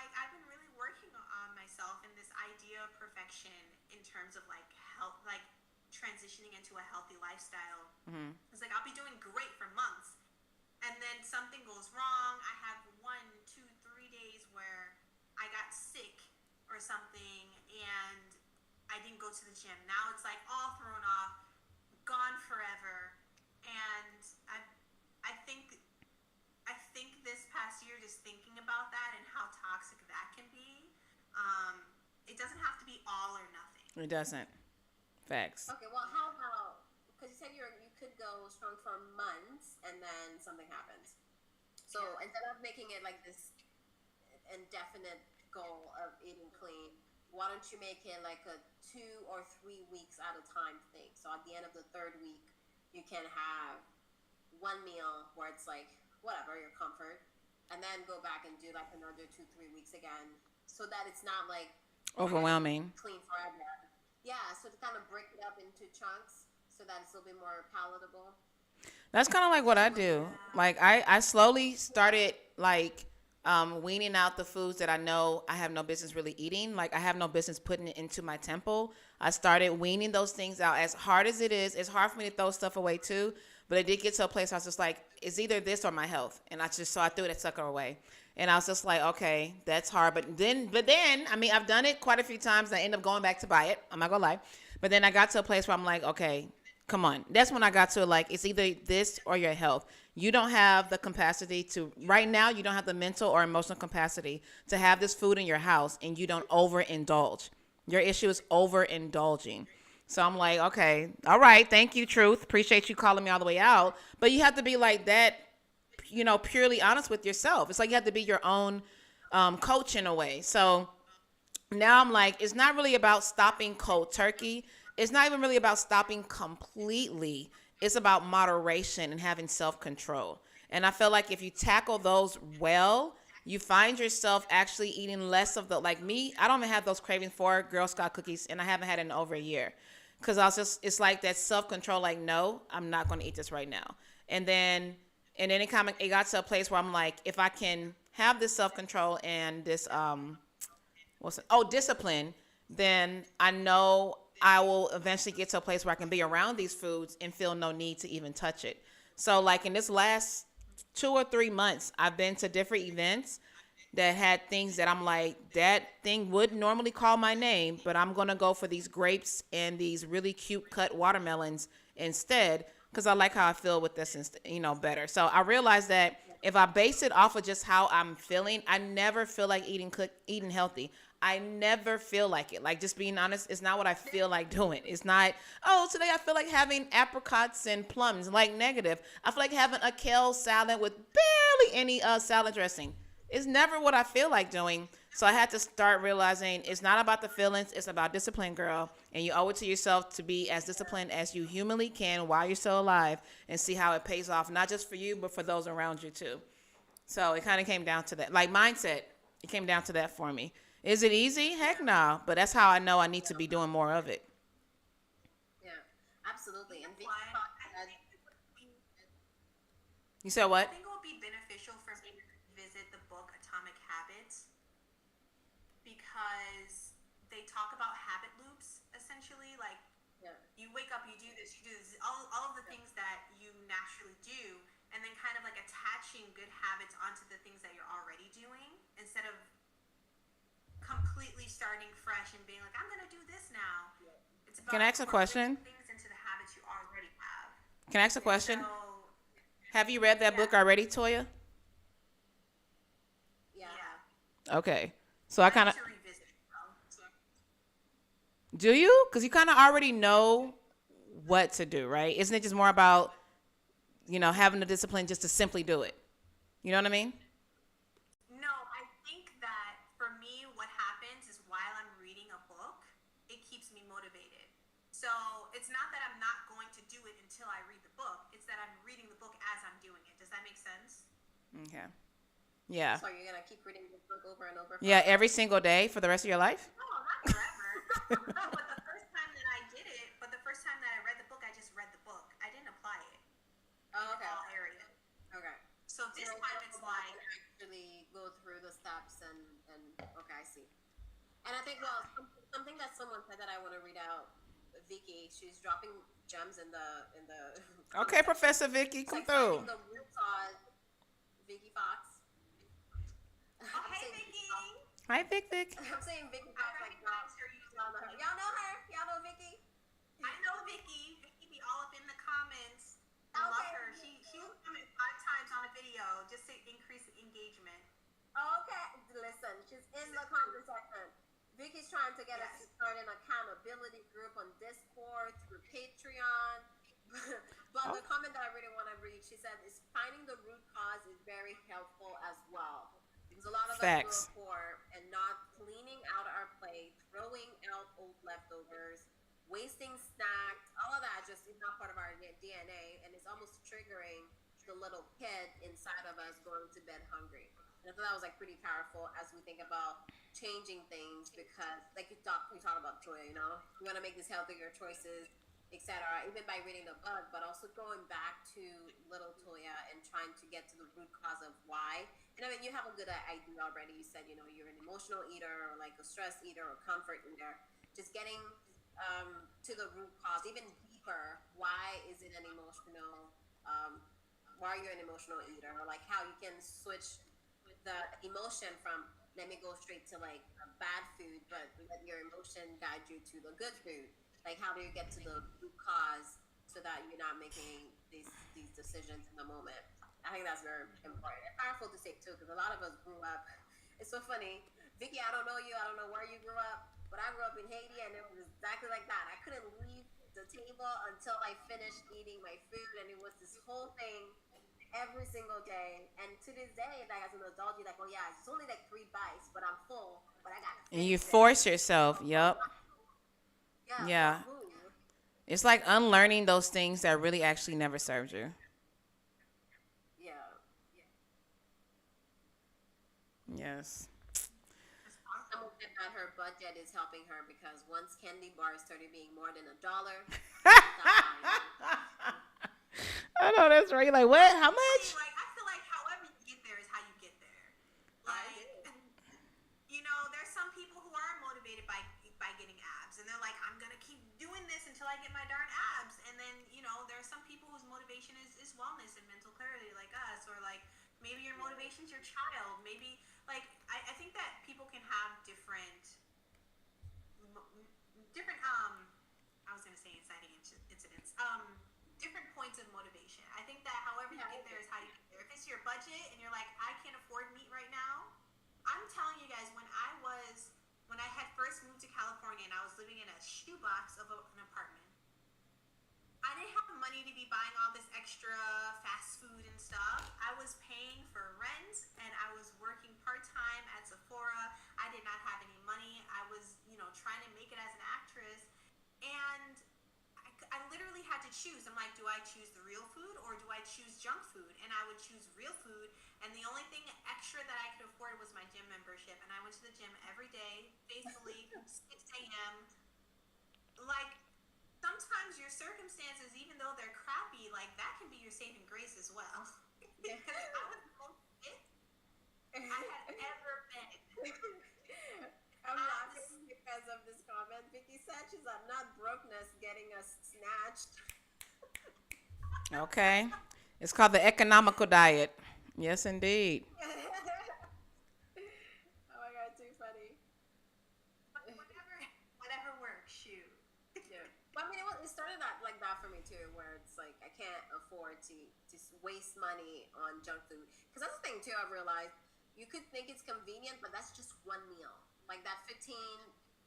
like I've been really working on myself in this idea of perfection in terms of like health, like transitioning into a healthy lifestyle. Mm-hmm. It's like I'll be doing great for months, and then something goes wrong. I have 1, 2, 3 days where I got sick or something, and I didn't go to the gym. Now it's like all thrown off, gone forever, and I think this past year, just thinking about that and how toxic that can be, it doesn't have to be all or nothing. It doesn't. Facts. Okay, well, how about, because you said you could go strong for months and then something happens. So instead of making it like this indefinite goal of eating clean, why don't you make it like a 2 or 3 weeks at a time thing? So at the end of the 3rd week, you can have one meal where it's like, whatever, your comfort, and then go back and do like another 2, 3 weeks again, so that it's not like overwhelming. Clean forever. Yeah, so to kind of break it up into chunks so that it's a little bit more palatable. That's kind of like what I do. Like I slowly started like weaning out the foods that I know I have no business really eating. Like I have no business putting it into my temple. I started weaning those things out. As hard as it is, it's hard for me to throw stuff away too. But it did get to a place I was just like, it's either this or my health. And I threw that sucker away. And I was just like, okay, that's hard. But then, I mean, I've done it quite a few times. And I end up going back to buy it. I'm not going to lie. But then I got to a place where I'm like, okay, come on. That's when I got to like, it's either this or your health. You don't have the capacity to, right now, you don't have the mental or emotional capacity to have this food in your house and you don't overindulge. Your issue is overindulging. So I'm like, okay, all right, thank you, truth. Appreciate you calling me all the way out. But you have to be like that, purely honest with yourself. It's like you have to be your own coach in a way. So now I'm like, it's not really about stopping cold turkey. It's not even really about stopping completely. It's about moderation and having self-control. And I feel like if you tackle those well, you find yourself actually eating less of like me, I don't even have those cravings for Girl Scout cookies, and I haven't had it in over a year. Because it's like that self-control, like, no, I'm not going to eat this right now. And then it got to a place where I'm like, if I can have this self-control and this, discipline, then I know I will eventually get to a place where I can be around these foods and feel no need to even touch it. So like in this last 2 or 3 months, I've been to different events that had things that I'm like, that thing would normally call my name, but I'm going to go for these grapes and these really cute cut watermelons instead because I like how I feel with this, better. So I realized that if I base it off of just how I'm feeling, I never feel like eating healthy. I never feel like it. Like, just being honest, it's not what I feel like doing. It's not, oh, today I feel like having apricots and plums. Like, negative. I feel like having a kale salad with barely any salad dressing. It's never what I feel like doing. So I had to start realizing it's not about the feelings. It's about discipline, girl. And you owe it to yourself to be as disciplined as you humanly can while you're still alive, and see how it pays off, not just for you, but for those around you too. So it kind of came down to that. Like mindset, it came down to that for me. Is it easy? Heck no. But that's how I know I need to be doing more of it. Yeah, absolutely. And Vicky Why? Fox I said, think it would be, You said I what? think it would be beneficial for me to visit the book Atomic Habits because they talk about habit loops essentially. Like yeah, you wake up, you do this, all of the things that you naturally do, and then kind of like attaching good habits onto the things that you're already doing instead of completely starting fresh and being like, I'm gonna do this now. It's about Can I ask a question? incorporating things into the habits you already have. Can I ask a question? So Have you read that book already, Toya? yeah. yeah, Okay. So I kind of, to revisit it though. do you? Because you kind of already know what to do, right? Isn't it just more about, having the discipline just to simply do it? You know what I mean? No, I think that for me, what happens is while I'm reading a book, it keeps me motivated. So it's not that I'm not going to do it until I read the book. It's that I'm reading the book as I'm doing it. Does that make sense? Okay. Yeah. So you're gonna keep reading this book over and over? Yeah, every single day for the rest of your life? No, not forever. No, but the first time that I did it, but the first time that I read the book, I just read the book. I didn't apply it Oh, in okay. all areas. Okay. So this So time it's like, actually go through the steps and okay, I see. And I think something that someone said that I want to read out, Vicky. She's dropping gems in the. Okay, Professor Vicky, It's come like through. finding the root cause. Vicky Fox. oh, hey, saying Vicky. Hi, Vic. I'm saying Vicky I Fox like that. recognize her Y'all know her. usually. Y'all know her. Y'all know Vicky. I know Vicky. Vicky be all up in the comments. I love Okay. her. She will comment 5 times on a video just to increase the engagement. Okay, listen, she's in the comment section. Vicky's trying to get us to start an accountability group on Discord through Patreon. But the comment that I really want to read, she said, is finding the root cause is very helpful as well. Because a lot of us Facts. grow poor and not cleaning out our plate, throwing out old leftovers, wasting snacks, all of that just is not part of our DNA, and it's almost triggering the little kid inside of us going to bed hungry. And I thought that was like pretty powerful as we think about changing things, because like you talk about Toya, you want to make these healthier choices, etc. Even by reading the book, but also going back to little Toya and trying to get to the root cause of why. And I mean, you have a good idea already. You said, you're an emotional eater or like a stress eater or comfort eater. Just getting to the root cause, even deeper. Why is it an emotional? Why are you an emotional eater? Or like how you can switch the emotion from let me go straight to like a bad food, but let your emotion guide you to the good food. Like how do you get to the root cause so that you're not making these decisions in the moment? I think that's very important and powerful to say too, because a lot of us grew up. It's so funny, Vicky. I don't know you. I don't know where you grew up, but I grew up in Haiti, and it was exactly like that. I couldn't leave the table until I finished eating my food, and it was this whole thing every single day. And to this day, like as an adult, you're like, oh yeah, it's only like 3 bites, but I'm full, but I got to And you finish it. force yourself. Yup. Yeah. for who? It's like unlearning those things that really actually never served you. Yeah. Yes. Someone said that her budget is helping her because once candy bars started being more than $1, I know that's right. You're like, what? How much? Like, I feel like however you get there is how you get there. Like, there's some people who are motivated by getting abs, and they're like, I'm gonna keep doing this until I get my darn abs. And then, there's some people whose motivation is wellness and mental clarity, like us, or like maybe your motivation's your child. Maybe like I think that people can have different I was gonna say inciting incidents, different points of into your budget and you're like, I can't afford meat right now. I'm telling you guys, when I had first moved to California and I was living in a shoebox of an apartment, I didn't have the money to be buying all this extra fast food and stuff. I was paying for rent and I was working part-time at Sephora. I did not have any money. I was, trying to make it as an actress. And I literally had to choose. I'm like, do I choose the real food or do I choose junk food? And I would choose real food. And the only thing extra that I could afford was my gym membership. And I went to the gym every day, faithfully, 6 a.m. Like, sometimes your circumstances, even though they're crappy, like that can be your saving grace as well. Because I was the most fit I had ever been. I'm laughing because of this comment. Vicky said she's like, not brokenness getting us snatched. Okay. It's called the economical diet. Yes, indeed. Oh my god, too funny. Whatever works, shoot. Yeah. But I mean, it started out like that for me too, where it's like I can't afford to waste money on junk food. Because that's the thing too, I've realized. You could think it's convenient, but that's just one meal. Like that 15,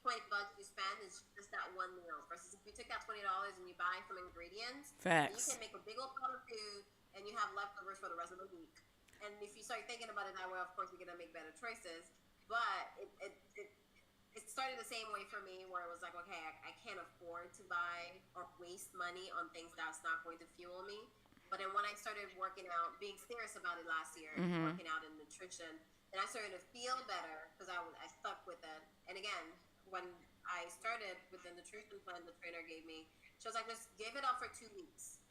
$20 you spend is just that one meal. Versus if you take that $20 and you buy some ingredients, you can make a big old pot of food and you have leftovers for the rest of the week. And if you start thinking about it that way, of course you're gonna make better choices. But it started the same way for me, where it was like, okay, I can't afford to buy or waste money on things that's not going to fuel me. But then when I started working out, being serious about it last year, working out in nutrition, then I started to feel better because I stuck with it. And again, when I started with the nutrition plan the trainer gave me, she was like, just give it up for 2 weeks.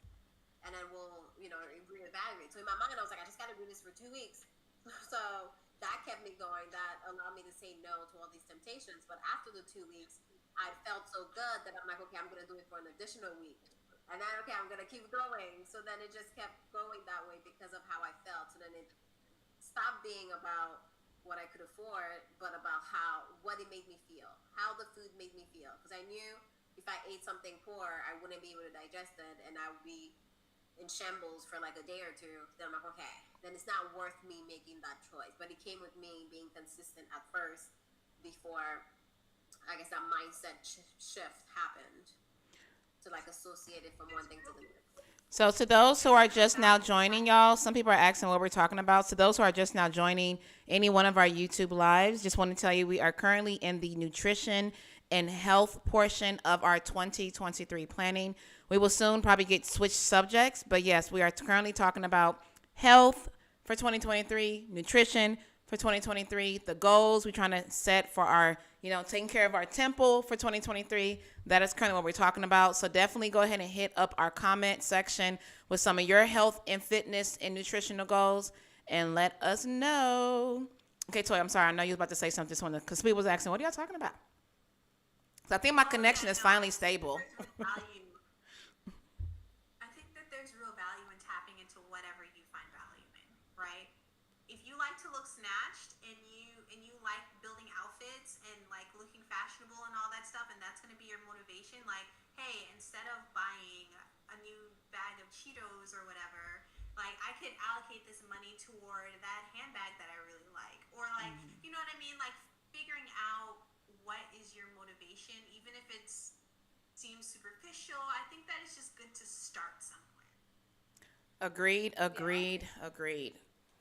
And then we'll, reevaluate. So in my mind, I was like, I just got to do this for 2 weeks. So that kept me going. That allowed me to say no to all these temptations. But after the 2 weeks, I felt so good that I'm like, okay, I'm going to do it for an additional week. And then, okay, I'm going to keep going. So then it just kept going that way because of how I felt. So then it stopped being about what I could afford, but about what it made me feel, how the food made me feel. Because I knew if I ate something poor, I wouldn't be able to digest it, and I would be in shambles for like a day or two. Then I'm like, okay, then it's not worth me making that choice. But it came with me being consistent at first before, I guess, that mindset shift happened to like associate it from one thing to the next. So to those who are just now joining, y'all, some people are asking what we're talking about. To those who are just now joining any one of our YouTube lives, just want to tell you we are currently in the nutrition and health portion of our 2023 planning. We will soon probably get switched subjects, but yes, we are currently talking about health for 2023, nutrition for 2023, the goals we're trying to set for our, taking care of our temple for 2023. That is currently what we're talking about. So definitely go ahead and hit up our comment section with some of your health and fitness and nutritional goals and let us know. Okay, Toy, I'm sorry. I know you was about to say something because people was asking, what are y'all talking about? So I think my connection is finally stable. I think that there's real value in tapping into whatever you find value in, right? If you like to look snatched and you like building outfits and like looking fashionable and all that stuff, and that's going to be your motivation, like, hey, instead of buying a new bag of Cheetos or whatever, like I could allocate this money toward that handbag that I really like, or like, you know what I mean? Like figuring out what is your motivation, even if it seems superficial. I think that it's just good to start somewhere. Agreed.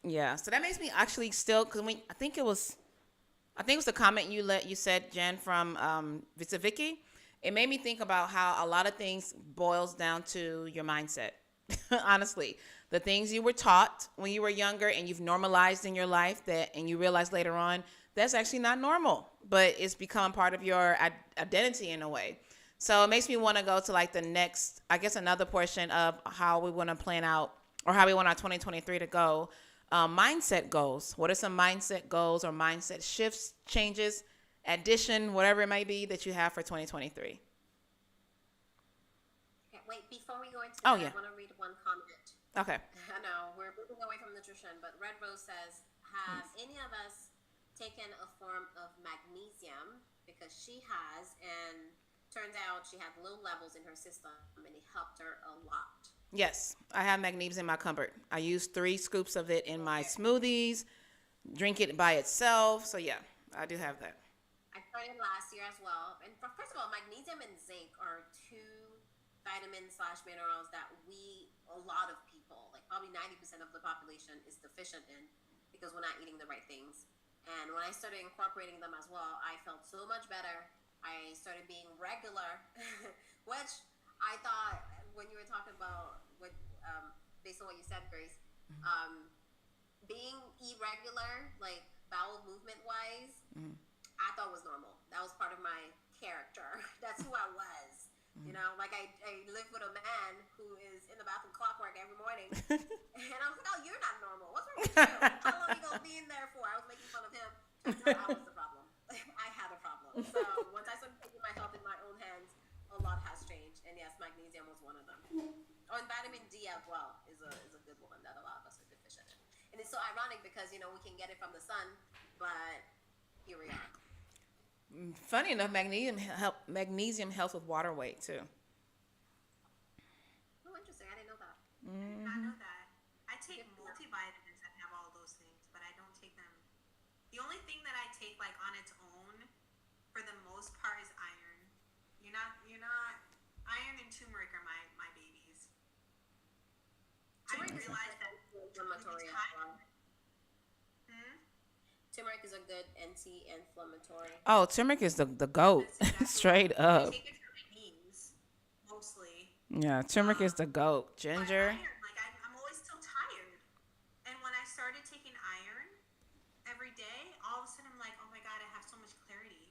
Yeah, so that makes me actually still, because I think it was the comment you said, Jen, from Vicky. It made me think about how a lot of things boils down to your mindset. Honestly, the things you were taught when you were younger and you've normalized in your life and you realize later on that's actually not normal, but it's become part of your identity in a way. So it makes me want to go to like the next, I guess, another portion of how we want to plan out or how we want our 2023 to go. Mindset goals. What are some mindset goals or mindset shifts, changes, addition, whatever it might be that you have for 2023? Okay, wait, before we go into that, I want to read one comment. Okay. I know, we're moving away from nutrition, but Red Rose says, have any of us taken a form of magnesium? Because she has, and turns out she had low levels in her system, and it helped her a lot. Yes, I have magnesium in my cupboard. I use 3 scoops of it in my smoothies, drink it by itself. So yeah, I do have that. I started last year as well. And first of all, magnesium and zinc are 2 vitamins slash minerals that a lot of people, like probably 90% of the population, is deficient in because we're not eating the right things. And when I started incorporating them as well, I felt so much better. I started being regular, which I thought when you were talking about what, based on what you said, Grace, being irregular, like bowel movement wise, I thought was normal. That was part of my character. That's who I was. You know, like I live with a man who is in the bathroom clockwork every morning. And I was like, oh, you're not normal. What's wrong with you? How long are you going to be in there for? I was making fun of him. Turns out I was the problem. I had a problem. So once I started taking my health in my own hands, a lot has changed. And yes, magnesium was one of them. Oh, and vitamin D as well is a good one that a lot of us are deficient in. And it's so ironic because, you know, we can get it from the sun, but here we are. Funny enough, magnesium helps with water weight too. Oh, interesting. I didn't know that. I did not know that. I take multivitamins that have all those things, but I don't take them. The only thing that I take like on its own, for the most part, is iron. You're not. Iron and turmeric are my babies. I didn't realize that Inflammatory as well. Turmeric is a good anti-inflammatory. Oh, turmeric is the goat, straight up. I take it for my knees, mostly. Yeah, turmeric is the goat. Ginger. Like I'm always still tired, and when I started taking iron every day, all of a sudden I'm like, oh my god, I have so much clarity.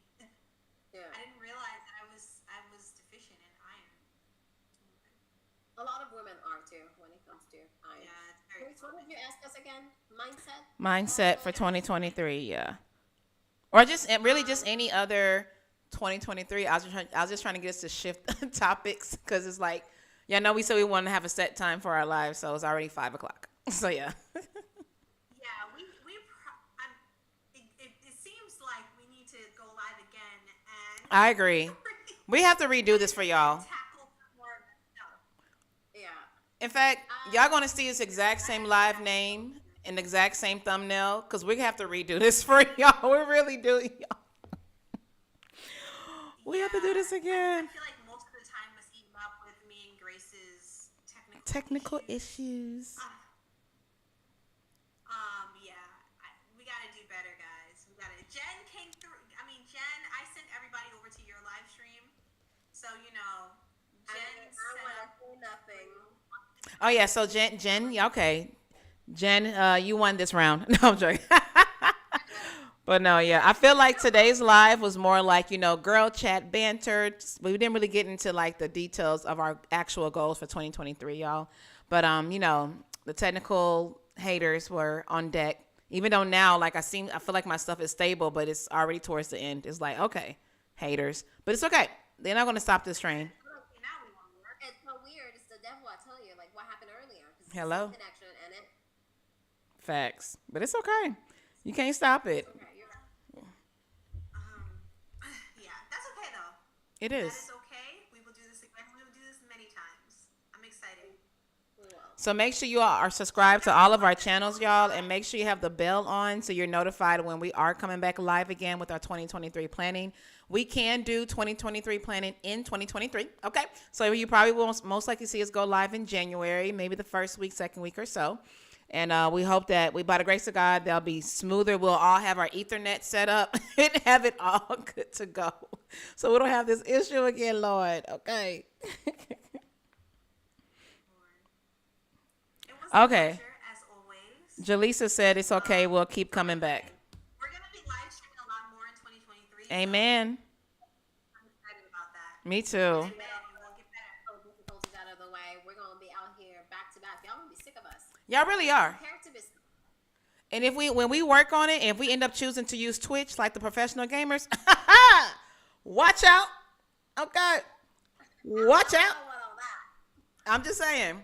Yeah. I didn't realize that I was deficient in iron. A lot of women are too when it comes to iron. Yeah, it's very. What did you ask us again? Mindset. Mindset for 2023, yeah. Or just really just any other 2023. I was just trying to get us to shift topics because it's like, yeah, I know we said we wanted to have a set time for our lives, so it's already 5 o'clock. So yeah. Yeah, it seems like we need to go live again and. I agree. We have to redo this for y'all. Tackle more stuff. Yeah. In fact, y'all gonna see this exact same live name and exact same thumbnail because we have to redo this for y'all. We really do, y'all. We have to do this again. I feel like most of the time was eaten up with me and Grace's Technical issues. Yeah, we gotta do better, guys. Jen came through. I mean, Jen, I sent everybody over to your live stream, so you know, Jen set up nothing. Oh yeah, so Jen, yeah, okay. Jen, you won this round. No, I'm joking. But no, yeah, I feel like today's live was more like, you know, girl chat banter. We didn't really get into like the details of our actual goals for 2023, y'all. But you know, the technical haters were on deck. Even though now, like I feel like my stuff is stable, but it's already towards the end. It's like, okay, haters, but it's okay. They're not gonna stop this train. It's so weird. It's the devil, I tell you. Like what happened earlier. Hello. Connection and it. Facts, but it's okay. You can't stop it. Okay, you're right. Yeah, that's okay though. It That is. is okay. We will do this again. We will do this many times. I'm excited. We will. So make sure you all are subscribed to all of our channels, y'all, and make sure you have the bell on so you're notified when we are coming back live again with our 2023 planning. We can do 2023 planning in 2023, okay? So you probably will most likely see us go live in January, maybe the first week, second week or so. And we hope that by the grace of God, they'll be smoother. We'll all have our Ethernet set up and have it all good to go. So we don't have this issue again, Lord, okay? It was a Okay. pleasure, as always. Jaleesa said it's okay. We'll keep coming back. We're gonna be live streaming a lot more in 2023. so Amen. I'm excited about that. Me too. Amen. And we'll get better. So difficulties out of the way. We're gonna be out here back to back. Y'all gonna be sick of us. Y'all really are. Prepare to be. And when we work on it, if we end up choosing to use Twitch like the professional gamers, watch out. Okay. Watch out. I'm just saying.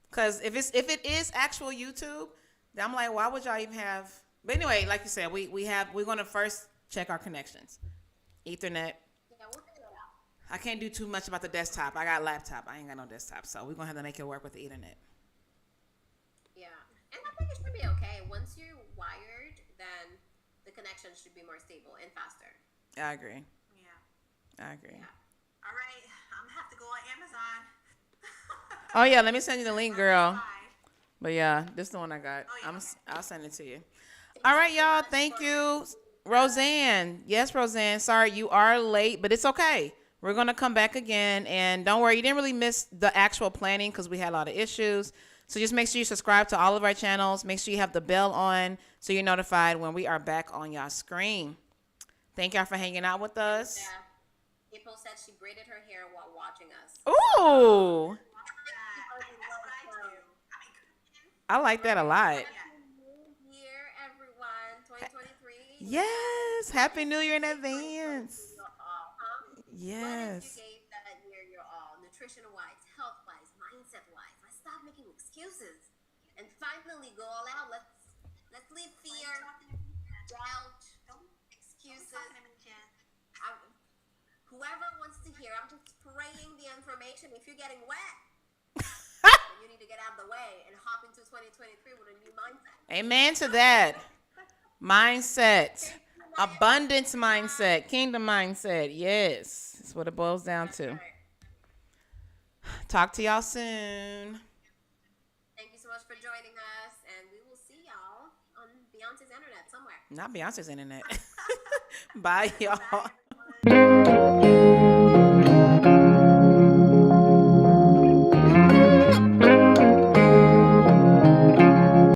Because if it is actual YouTube, then I'm like, why would y'all even have? But anyway, like you said, we're gonna first check our connections. Ethernet. Yeah, we'll figure it out. I can't do too much about the desktop. I got a laptop. I ain't got no desktop, so we're gonna have to make it work with the internet. Yeah, and I think it should be okay. Once you're wired, then the connection should be more stable and faster. I agree. Yeah. I agree. Yeah. All right, I'm gonna have to go on Amazon. Oh yeah, let me send you the link, girl. Bye. But yeah, this is the one I got. Oh, yeah, okay. I'll send it to you. All right, y'all. Thank you, Roseanne. Yes, Roseanne. Sorry you are late, but it's okay. We're gonna come back again, and don't worry, you didn't really miss the actual planning because we had a lot of issues. So just make sure you subscribe to all of our channels. Make sure you have the bell on so you're notified when we are back on y'all screen. Thank y'all for hanging out with us. Yeah. April said she braided her hair while watching us. Ooh, That's what I do. I like that a lot. New year, everyone. 2023. Yes, Happy New Year in advance. Your all, huh? Yes. What if you gave that year your all? Nutrition-wise, health-wise, mindset-wise. Let's stop making excuses and finally go all out. Let's leave fear, doubt, excuses. Whoever wants to hear, I'm just spraying the information. If you're getting wet, then you need to get out of the way and hop into 2023 with a new mindset. Amen to that. Mindset. Abundance mindset. Kingdom mindset. Yes. That's what it boils down to. Talk to y'all soon. Thank you so much for joining us, and we will see y'all on Beyonce's internet somewhere. Not Beyonce's internet. Bye, y'all. Bye, everyone.